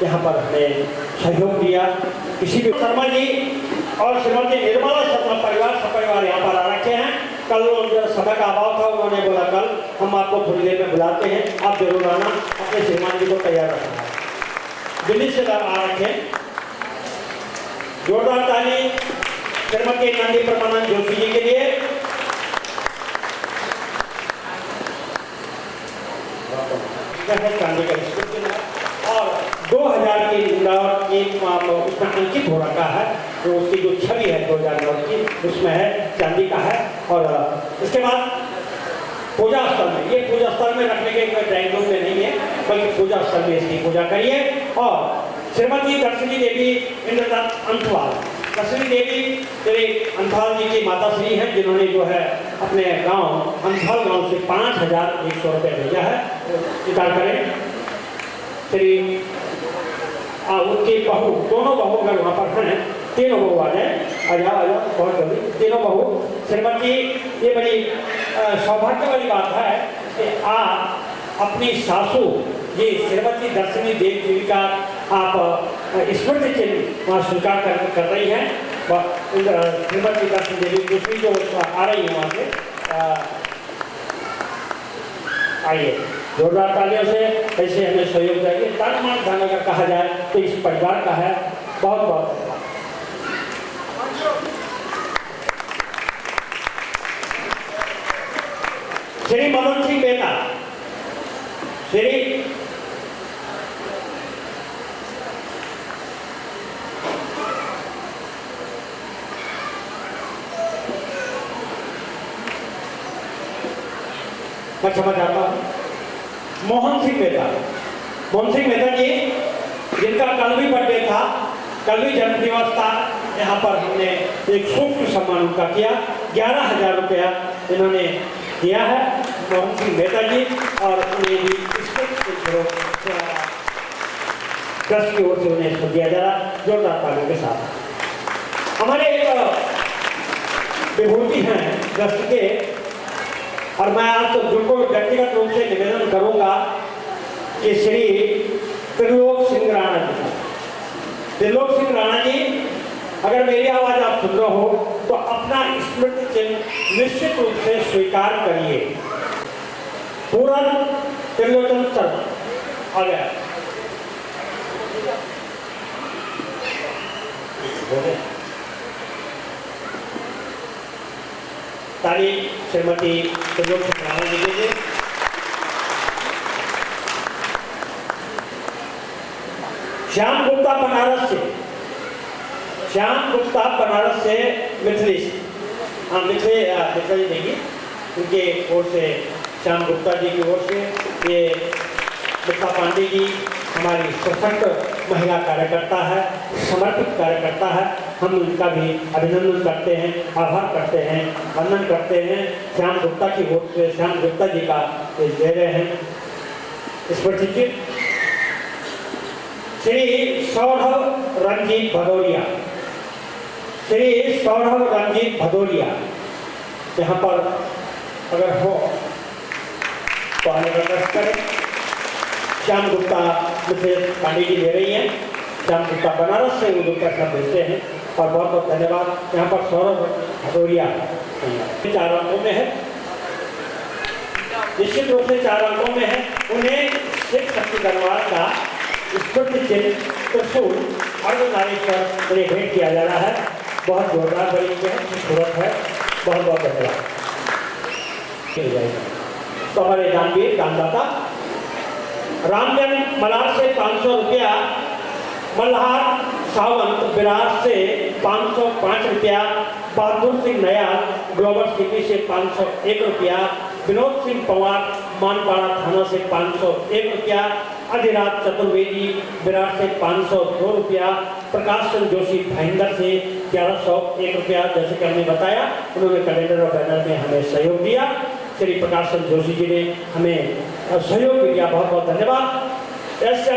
यहाँ पर हमें सहयोग दिया। किसी भी शर्मा जी और श्रीमती निर्मला शर्मा परिवार सपरिवार यहाँ पर आ रखे हैं। कल समय का अभाव था, उन्होंने बोला कल हम आपको थोड़ी देर में बुलाते हैं, आप जरूर आना, अपने श्रीमान जी को तैयार रखना। दिल्ली से आ रखे, जोरदार ताली श्रीमती नंदी परमानंद जोशी जी के लिए। चांदी का बिस्कुट और 2000 की उसमें अंकित हो रखा है, तो उसकी जो छवि है 2009 की उसमें है, चांदी का है। और इसके बाद पूजा स्थल में, ये पूजा स्थल में रखने के कोई ड्राइंग रूम में नहीं है, बल्कि पूजा स्थल में इसकी पूजा करिए। और श्रीमती दर्शनी देवी इंद्रदत्त अंथवाल, दर्शनी देवी श्री अंथवाल जी की माता श्री हैं, जिन्होंने जो है अपने गांव अंथवाल गांव से 5100 रुपये भेजा है, स्वीकार करें। श्री उनकी बहू, दोनों बहू अगर वहाँ पर हैं, तीनों बहू आ जाओ बहुत जल्दी, तीनों बहू। श्रीमती, ये बड़ी सौभाग्य वाली बात है कि आप अपनी सासू ये श्रीमती दर्शनी देवी का आप स्मृति चिन्ह वहाँ स्वीकार कर रही हैं। श्रीमती दर्शनी देवी दूसरी जो आ रही है वहाँ से, आइए जोरदार तालियों से ऐसे हमें सहयोग चाहिए। तन मन धन अगर कहा जाए तो इस परिवार का है। बहुत बहुत श्री मदन सिंह बेटा, श्री मैं क्षमा चाहता हूँ, मोहन सिंह मेहता, मोहन सिंह मेहता जी, जिनका कल भी बर्थडे था, कल भी जन्म दिवस था, यहाँ पर हमने एक सूक्ष्म सम्मान उनका किया। 11,000 रुपया इन्होंने दिया है मोहन सिंह मेहता जी, और उन्हें भी ट्रस्ट की ओर से उन्हें इसको दिया जा रहा, जोरदार तालियों के साथ। हमारे एक विभूति हैं दृष्टि के, और मैं आपको बिल्कुल व्यक्तिगत रूप से निवेदन करूंगा कि श्री त्रिलोक सिंह राणा जी, त्रिलोक सिंह राणा जी, अगर मेरी आवाज आप सुन रहे हो तो अपना स्मृति चिन्ह निश्चित रूप से स्वीकार करिए। पूरन त्रिलोचन शर्मा आ गया। ताली श्रीमती त्रिलोक सिंह राणा जी दीजिए। श्याम गुप्ता बनारस से, श्याम गुप्ता बनारस से मिथिली, हाँ मिथिली देंगी, उनके ओर से श्याम गुप्ता जी की ओर से ये मिथिला पांडे जी हमारी सशक्त महिला कार्यकर्ता है, समर्पित कार्यकर्ता है। हम उनका भी अभिनंदन करते हैं, आभार करते हैं, वंदन करते हैं। श्याम गुप्ता की ओर से श्याम गुप्ता जी का दे रहे हैं स्मृति चिन्ह। श्री सौरभ रंजीत भदौरिया, श्री सौरभ रंजीत भदौरिया, यहाँ पर अगर हो तो आने का प्रयास करें। श्याम गुप्ता मुझे पांडे जी दे रही हैं, श्याम गुप्ता बनारस से उनको पैसा भेजते हैं, और बहुत बहुत धन्यवाद। यहाँ पर सौरभ भदौरिया 4 अंकों में है, निश्चित रूप से 4 अंकों में है। उन्हें सिख शक्ति दरबार का स्मृति चिन्ह त्रिशूल अर्धनारीश्वर उन्हें भेंट किया जा रहा है। बहुत जोरदार बड़ी है, खूबसूरत है, बहुत बहुत धन्यवाद। तो हमारे दानवीर दानदाता रामजन मलार से 500 रुपया, मल्हार सावंत बिरार से 505 रुपया, बहादुर सिंह नयाल ग्लोबल सिटी से 501 रुपया, विनोद सिंह पवार मानपाड़ा थाना से 501 रुपया, अधिराज चतुर्वेदी विराट से 502 रुपया, प्रकाश चंद्र जोशी भाईंदर से 1101 रुपया। जैसे कि हमने बताया, उन्होंने कैलेंडर और बैनर में हमें सहयोग दिया। श्री प्रकाश चंद्र जोशी जी ने हमें सहयोग दिया, बहुत बहुत धन्यवाद। एस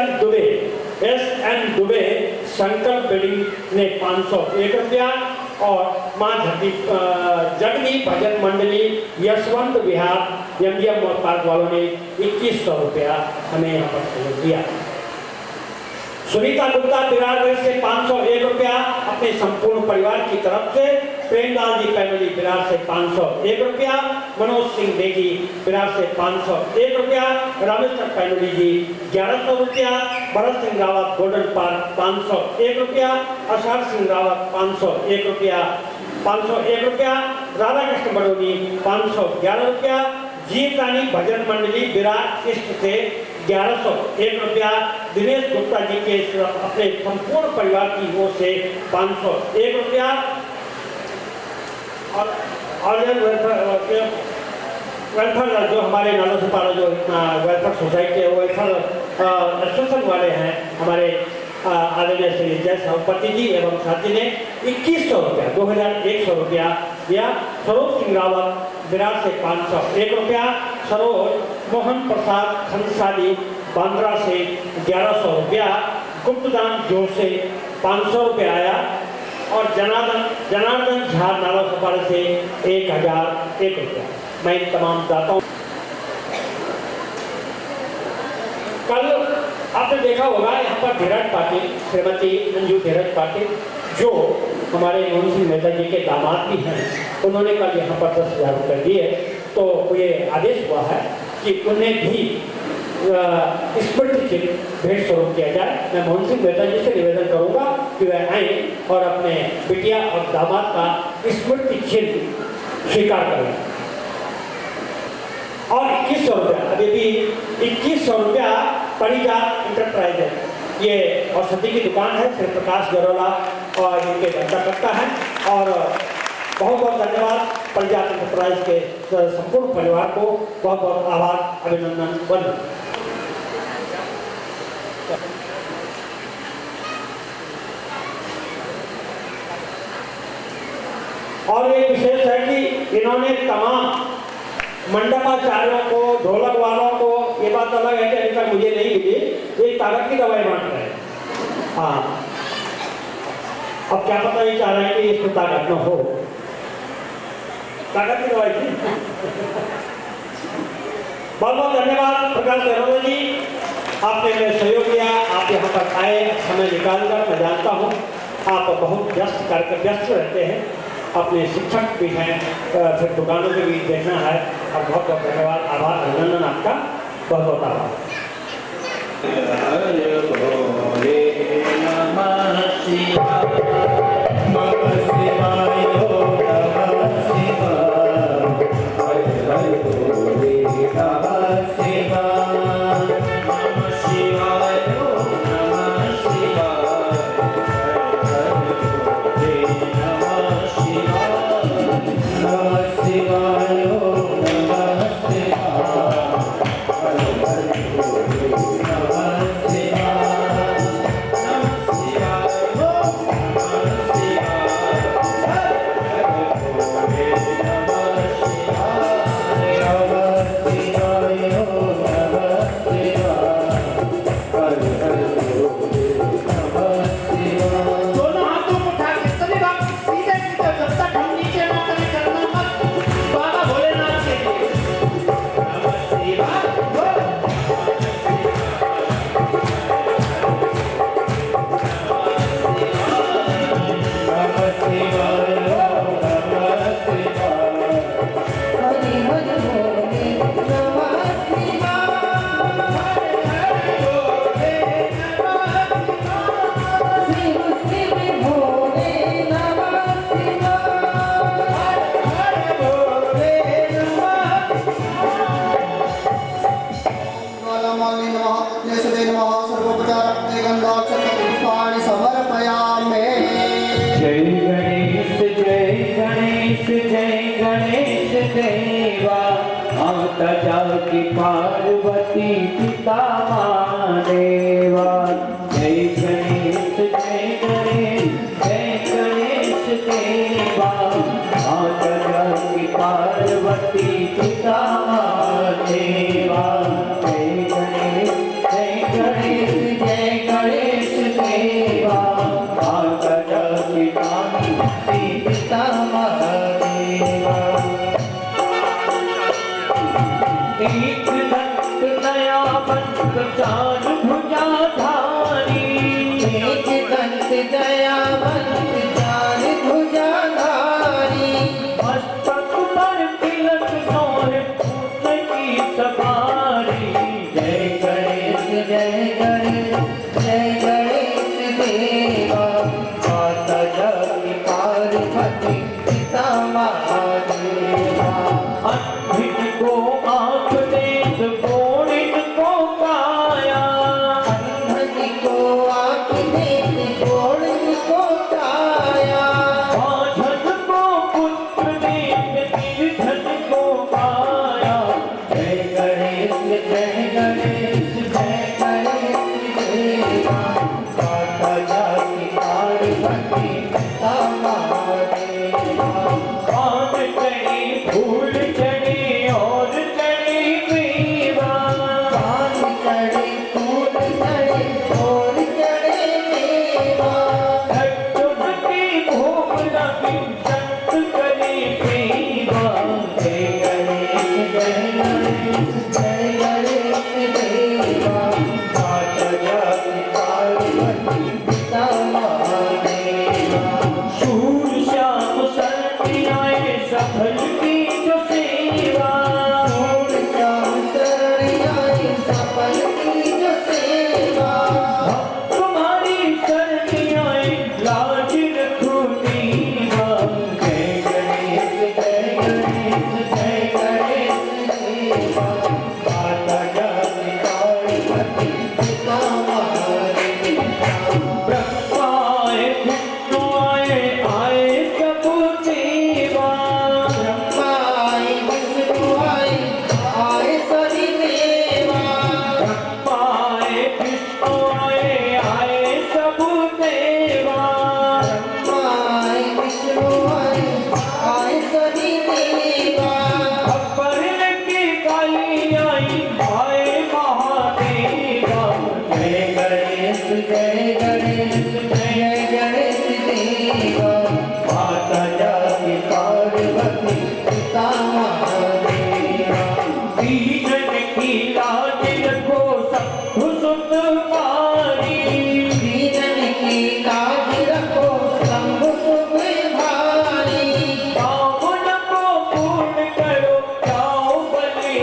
एन दुबे संकल्प बिल्डिंग ने 501 रुपया, और माँ जगदी भजन मंडली यशवंत विहार एमजीएम पार्क वालों ने 2100 रुपया हमें यहाँ पर सहयोग दिया। सुनीता गुप्ता बिरार से 501 रुपया अपने संपूर्ण परिवार की तरफ से, प्रेमलाल जी फैमिली बिरार से 501 रुपया, मनोज सिंह बेगी बिरार से 501 रुपया, रामेश्वर फैमिली जी 1100 रुपया, भरत सिंह रावत गोल्डन पार्क 501 रुपया, अषाढ़ सिंह रावत 501 रुपया, 501 रुपया, राधा कृष्ण बड़ोनी 511 रुपया, जीत रानी भजन मंडली विराट इष्ट से 1101 रुपया, दिनेश गुप्ता जी के अपने संपूर्ण परिवार की ओर से 501 रुपया, और वेलफेयर जो हमारे नालों से पारा जो वेलफेयर सोसाइटी है, वेलफेयर एसोसिएशन वाले हैं हमारे आदरणीय श्री जय सभापति जी एवं साथी ने 2100 रुपया 2100 रुपया दिया। सरोज सिंह रावत विराट से 501 रुपया, सरोज मोहन प्रसाद खंसाली बांद्रा से 1100 रुपया, गुप्तदान जो से 500 रुपया आया, और जनार्दन झा नाला सपारा से 1001 रुपया। मैं इन तमाम दाताओं, कल आपने देखा होगा यहाँ पर धीरज पाटिल, श्रीमती मंजू धीरज पाटिल जो हमारे मोहन सिंह मेहता जी के दामाद भी हैं, उन्होंने कल यहाँ पर 10,000 रुपये दिए। तो ये आदेश हुआ है कि उन्हें भी स्मृति चिन्ह भेंट स्वरूप किया जाए। मैं मोहन सिंह मेहता जी से निवेदन करूंगा कि वह आए और अपने बिटिया और दामाद का स्मृति चिन्ह स्वीकार करें। और 2100 रुपया, अभी भी 2100 रुपया परिजात इंटरप्राइज है, ये औषधि की दुकान है, श्री प्रकाश गरोला और इनके धंधा करता है। और बहुत बहुत धन्यवाद परिजात इंटरप्राइज के संपूर्ण परिवार को, बहुत बहुत आभार, अभिनंदन, वंदन। और एक विशेष है कि इन्होंने तमाम मंडपाचार्यों को, ढोलक वालों को, ये बात अलग है कि अभी तक मुझे नहीं मिली, ये ताकत की दवाई बांट रहे हैं। हाँ, अब क्या पता ये चाह रहे हैं कि इसको ताकत न हो, ताकत की दवाई थी। बहुत बहुत धन्यवाद प्रकाश देहरोजा जी, आपने मेरे सहयोग किया, आप यहाँ पर आए समय निकालकर। मैं जानता हूँ आप बहुत व्यस्त रहते हैं, अपने शिक्षक भी हैं, फिर दुकानों के भी देखना है। और बहुत बहुत धन्यवाद, आभार, अभिनंदन आपका, बहुत बहुत आभार। की पार्वती पिता महादेवा। जय गणेश जय गणेश जय गणेश देवा। माता की पार्वती पिता महादेवा। जय गणेश जय गणेश जय गणेश देवा। माता की पार्वती पिता महादेवा। एक दंत दयावंत चार भुजाधारी। एक दंत दयावंत चार भुजाधारी। मस्तक पर तिलक सोहे फूल की सवारी। जय गणेश जय गणेश जय गणेश देवा। माता की पार्वती पिता महादेवा। अंधिक को आँख देत गोड़िन को काया। अंधन को आँख देत गोड़िन को काया। बाझन को पुत्र देत निर्धन को पाया। जय गणेश जय गणेश जय गणेश देवा। माता जाति पार्वती पिता महादेवा। पान चढ़ी फूल चढ़ी और चढ़ी मेवा। पान चढ़ी फूल चढ़ी और चढ़ी मेवा। घटी भोग लगी संत करे सेवा। जय गणेश जय गणेश जय गणेश देवा। माता जाति पार्वती पिता महादेवा। शूर श्याम शरण आए सफल की जो सेवा। शूर श्याम शरण आए सफल की जो सेवा। तुम्हारी शरण आए लाज रखो देवा। जय गणेश जय गणेश जय गणेश देवा।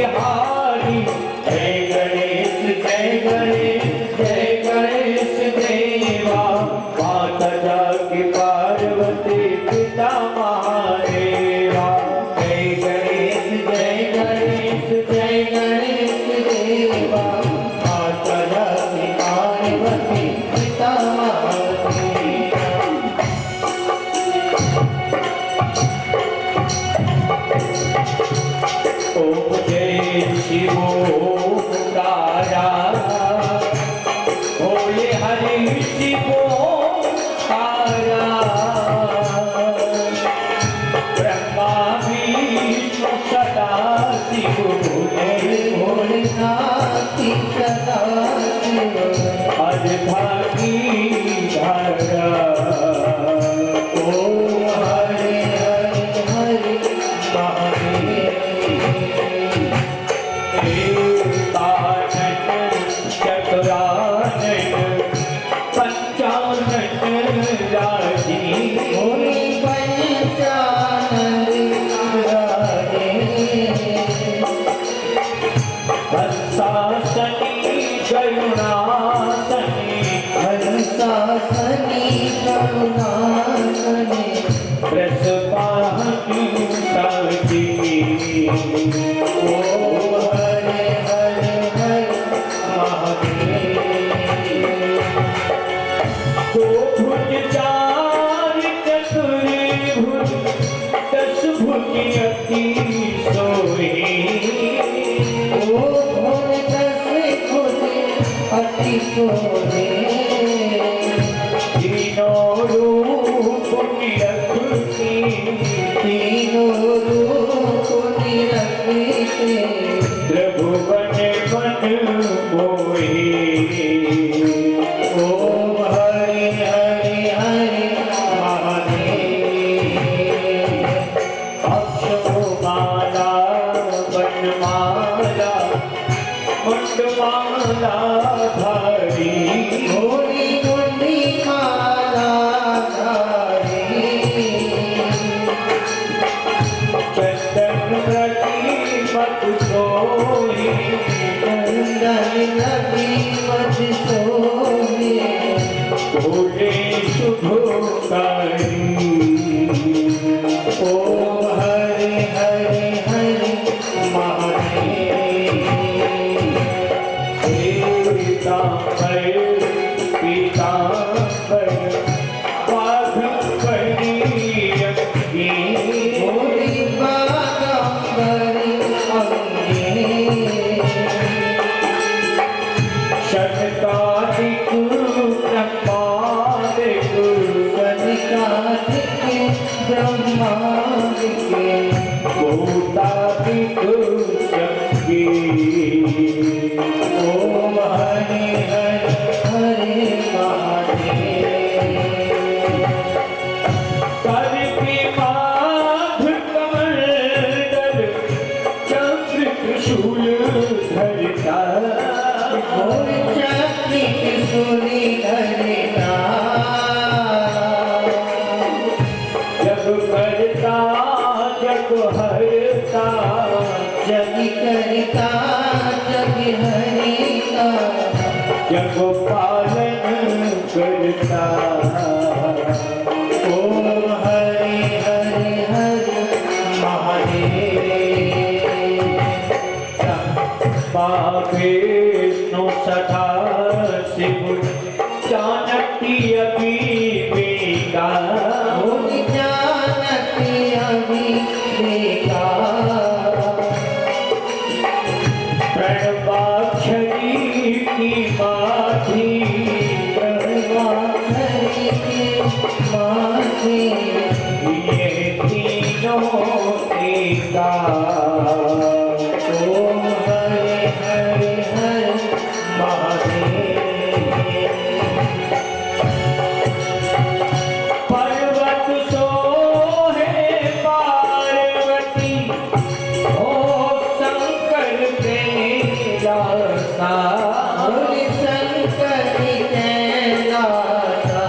बिहारी। जय गणेश जय गणेश जय गणेश देवा, माता जाके पार्वती पिता महादेवा। जय गणेश जय गणेश जय गणेश देवा, माता जाके पार्वती पिता महादेवा। ओम जय शिव ओंकारा, भोले हरि शिव ओंकारा। ब्रह्मा विष्णु सदा शिव भोले भोलेनाथ सदा शिव, अद्भागी धारा। ओम हरे हरे हरे महादेव। चक्रानन पंचानन राजी, पंचानन राजे। हंसासनी करुणासनी, हंसासनी करुणासनी। प्रसपाहनी साजी। ओम हरे हरे हरे महादेव। दो भुज चार चतुर्भुज, दस भुज अति सोहे। ओ भुज दस भुज अति सोहे, तीनों रूप निरखते, तीनों रूप निरखते। त्रिभुवन मन मोहे। ओम हरे हरे हरे महादेव। अक्षमाला वनमाला मुंडमाला धारी, होली मुंडी माला धारी। चंदन रति मत सोई, चंदन रति मत सोई। भोले शुभकारी। ओम हरे हरे हरे महादेव। पीतांबर पीतांबर बाघंबरी अंगी, भोली बाघंबरी अंगी। शतकाधिक ब्रह्मांडिक, शतकाधिक ब्रह्मांडिक। भूताधिक शक्ति। ओम हरे हरे हरे महादेव। करके माघ कमंडल, चक्र त्रिशूल धरता। चक्र त्रिशूल धरता। जग करता जग हरता, जग करता जग हरता। जग पालन करता। ओम हरे हरे हरे महादेव। विष्णु सदा शिव, जानकी अभिवेका। जानकी अभिवेका। प्रणवाक्षरी की माधी, प्रणवाक्षरी की माधी। ये तीनों एका। ओम हरे हरे हरे महादेव। पर्वत सोहे पार्वती, ओ शंकर कैलासा। शंकर कैलासा।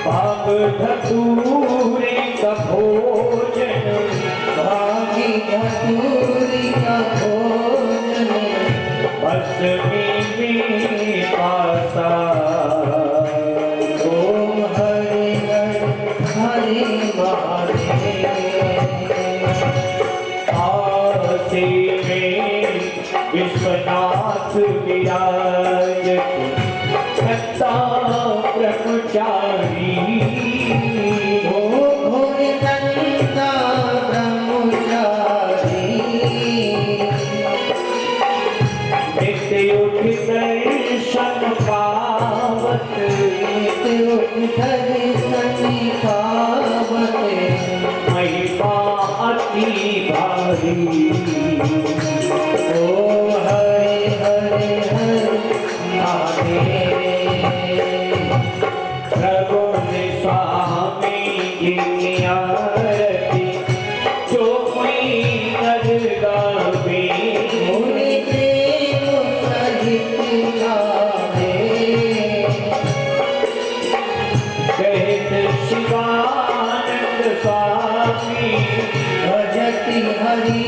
पाप धतूरे का भोजन, भागी धतूरी का भोजन भस्मी में पासा ओम हरि हरि हरि महादेव आसे में विश्वनाथ विराज सत्ता ब्रह्मचारी भोरे दंता ब्रह्मचारी नित्य उठ दर्शन पावत दर्शन पावत महिमा अति भारी ओ हरे हरे हरे महादेव प्रभु स्वामी की आरती जो कोई नर गावे भोले देव सहित गावे कहत शिवानंद स्वामी भजति हरि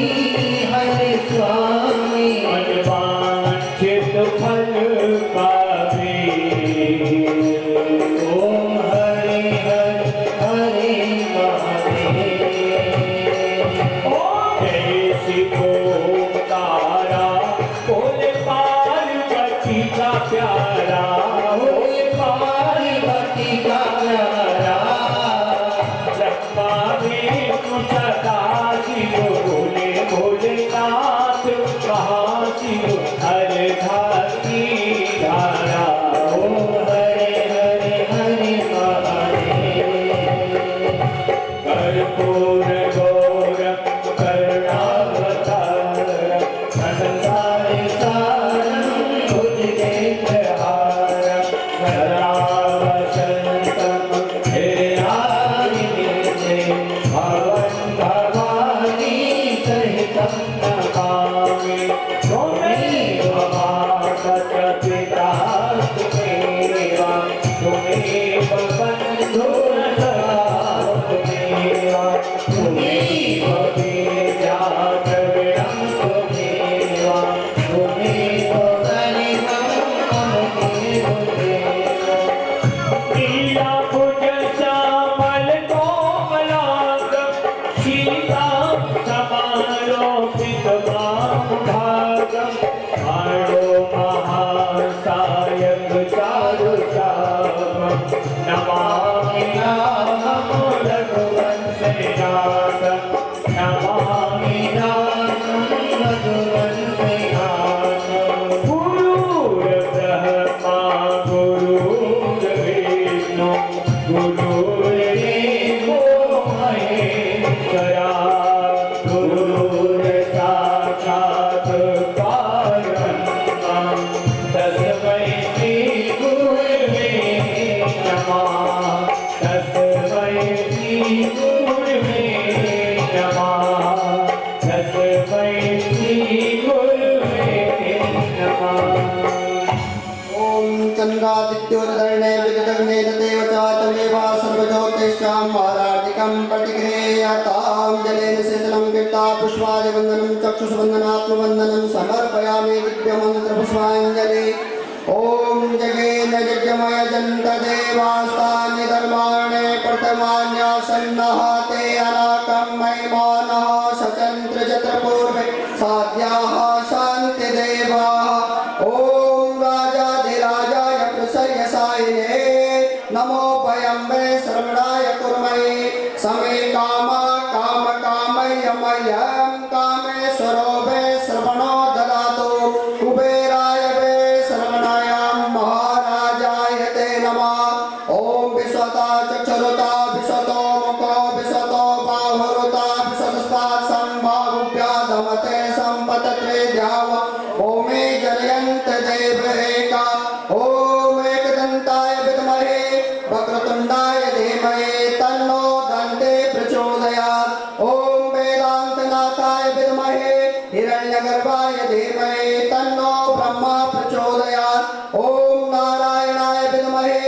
हरे स्वामी मनवांछित फल पावे ओम हरे हरे हरे महादेव जय शिव तारा बोले पार्वती का प्यारा भोले पार्वती का प्यारा ब्रह्मा में सदा शिव बोले भोलेनाथ महाशिव हर धाती धारा ओम हरे हरे हरे महादेव कर्पूर गौरम करुणावतार संसारे सारं भुजगे प्रहारं वरावसन्तम हृदयादिनिर्जे भवन् भवानी सहितं नमामि त्वमेव माता पिता त्वमेव त्वमेव बन्धुः त्वमेव त्वमेव वेदान्तविदं त्वमेव त्वमेव सर्वं मम देव नीलाभुज श्यामल कोमलांग सीता समारोपित भागम मारो महासायक चारु चामं नमामि नामं रघुवंशनाथं नमामि नामं रघुवंशनाथं गुरुर्ब्रह्मा गुरुर्विष्णु गुरुर्देवो महेश्वरा गुरुर्साक्षात् परब्रह्म तस्मै श्री गुरवे नमः तस्मै श्री गुरवे नमः तस्मै श्री गुरवे नमः ओम चंद्रादित्योदर्णे विगतग्ने तदेव च तमेवा सर्वज्योतिष्कां मारार्तिकं प्रतिगृह्यतां जलेन शीतलं कीर्ता पुष्पादिवन्दनं चक्षुषवन्दनात्मवन्दनं समर्पयामि दिव्यमन्त्रपुष्पाञ्जलि ओम जगेन यज्ञमय जन्तदेवास्तानि धर्माणि प्रथमान्यासन्नः ते अनाकं महिमानः सचन्त्र चत्रपूर्वे साध्याः शान्तिदेवाः ओम राजाधिराजाय प्रसर्यसायिने नमो भयम्बे श्रवणाय कुर्महे समे कामा काम कामयमयं कामेश्वरो वे श्रवणो ददातु कुबेराय वे श्रवणायां महाराजाय ते नमः ओम विश्वता चक्षुरुता विश्वतो मुखो विश्वतो बाहुरुता विश्वस्तात् संभाव्याधमते संपतत्रे द्याव ओमे जयन्त देव एका ओम एकदन्ताय विद्महे वक्रतुण्डाय धीमहि तन्नो दन्ते प्रचोदयात् ओम वेदान्तनाथाय विद्महे हिरण्यगर्भाय धीमहि तन्नो ब्रह्मा प्रचोदयात् ओम नारायणाय विद्महे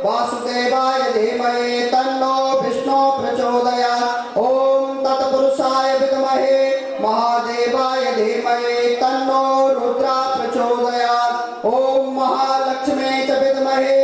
वासुदेवाय धीमहि तन्नो विष्णु प्रचोदयात् ओम तत्पुरुषाय विद्महे महादेवाय धीमहि तन्नो रुद्रा प्रचोदयात्। ओम महालक्ष्मी च विद्महे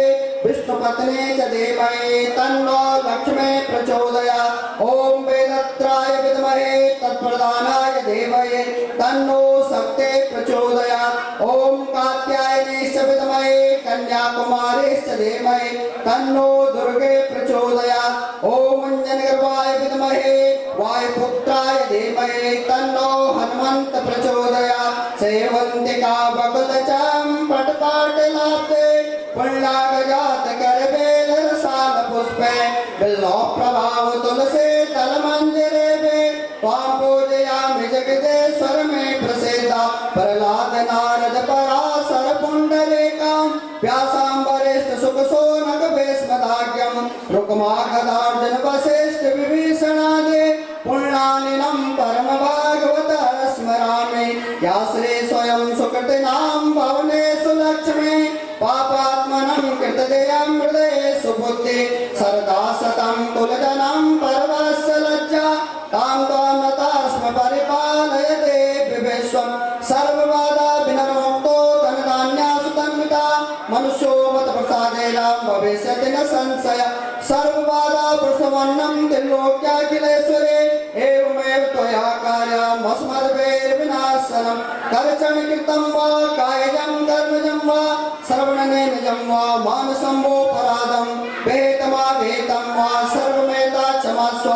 विष्णुपत्नी च धीमहि तन्नो लक्ष्मी प्रचोदयात्। ओम वेदत्राय विद्महे तत्प्रदानाय धीमहि तन्नो शक्ति प्रचोदयात्। ओम कात्यायनी च विद्महे कन्याकुमारी च धीमहि तन्नो दुर्गे प्रचोदयात्। ओम अंजनगर्भाय विद्महे वायुपुत्राय धीमहि तन्नो हनुमंत प्रचोदयात्। सेवंतिका बकुलचम पटपाटलाप्ते पुण्यगजात करबेल रसाल पुष्पे बिल्लो प्रभाव तुलसी तलमंजरे वे त्वां पूजयामि जगदेश्वर में प्रसिद्धा प्रहलाद नारद पराशर पुंडरीकां व्यासां वरिष्ठ सुख सोनक भीष्मदाज्ञं रुक्मागदार्जुन वसिष्ठ विभीषणादि पुण्यानिनं परम भागवत स्मरामि। या श्री स्वयं सुकृतिनां भवनेषु लक्ष्मी पापात्मनं कृतदयं हृदयेषु बुद्धि सरदा सतं कुलजनं परवस्य लज्जा तां त्वां नतास्म परिपालयते विश्वं सर्वबाधा विनर्मुक्तो धनधान्यासु तन्विता मनुष्यो मत प्रसादेन भविष्यति न संशय सर्वबाधा प्रसवन्नं त्रिलोक्याखिलेश्वरे एवमेव त्वया कार्यमस्मद्भिर्विनाशनं करचरण कृतं वा कायजं कर्मजं वा श्रवणनेनजं वा मानसं वोपराधं वेतमावेतं वा सर्वमेता क्षमस्व।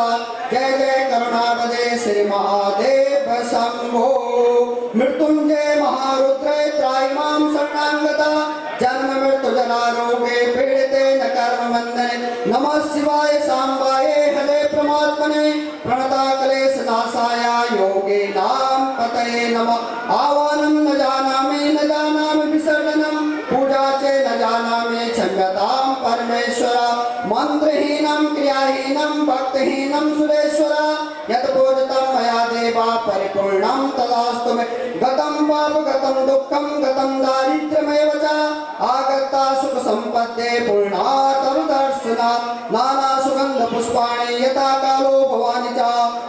जय जय करुणावदे श्री महादेव शंभो। मृत्युंजय महारुद्र त्रायमां शरणागता जन्म मृत्यु जरारोगे पीड़िते न कर्म बंधने नमः शिवाय सांबाय हरे परमात्मने प्रणता क्लेश नाशाय योगे नाम पतये नमः। आवाहनं न जानामि विसर्जनं पूजा च न जानामि क्षम्यतां परमेश्वर। मंत्रहीनं क्रियाहीनं भक्तिहीनं सुरेश्वर यत् पूजितं मया देवा परिपूर्णं तदास्तु मे। गतं पाप गतं दुःखं गतं दारिद्र्यमेव च आगता सुख संपत्ते पूर्णातरुदर्शनात्। नाना सुगंध पुष्पाणि यथा कालो भवानि च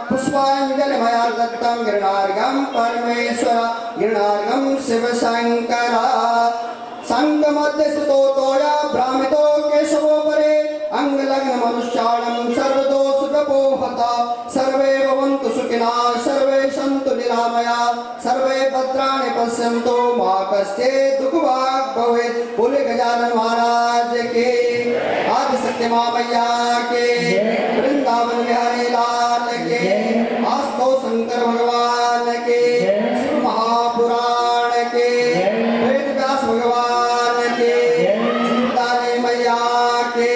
पुष्पाञ्जलि मया दत्तं गिरणार्घ्यं परमेश्वर गिरणार्घ्यं शिव शंकर। संग मध्य स्थितो तोया भ्रामितो केशवो परे अंगलग्न मनुष्याणं सर्वदोष व्यपोहता। सर्वे भवन्तु सुखिनः सर्वे सन्तु निरामया सर्वे भद्राणि पश्यन्तु मा कश्चित् दुःखभाग् भवेत्। बोले गजानन महाराज के आदिशक्ति मां मैया के वृंदावन बिहारी लाल के आस्तो शंकर भगवान के शिव महापुराण के वेद व्यास भगवान के सीताली मैया के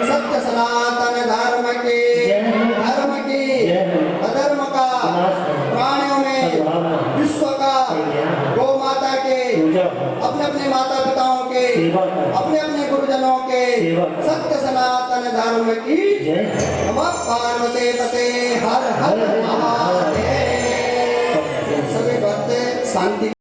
सत्य सनातन धर्म के धर्म की अधर्म का प्राणियों में विश्व का गौ माता के अपने अपने माता पिताओं के अपने अपने गुरुजनों के सत्य सनातन धर्म की नमः। पार्वती पते हर हर महादेव। सभी भक्त शांति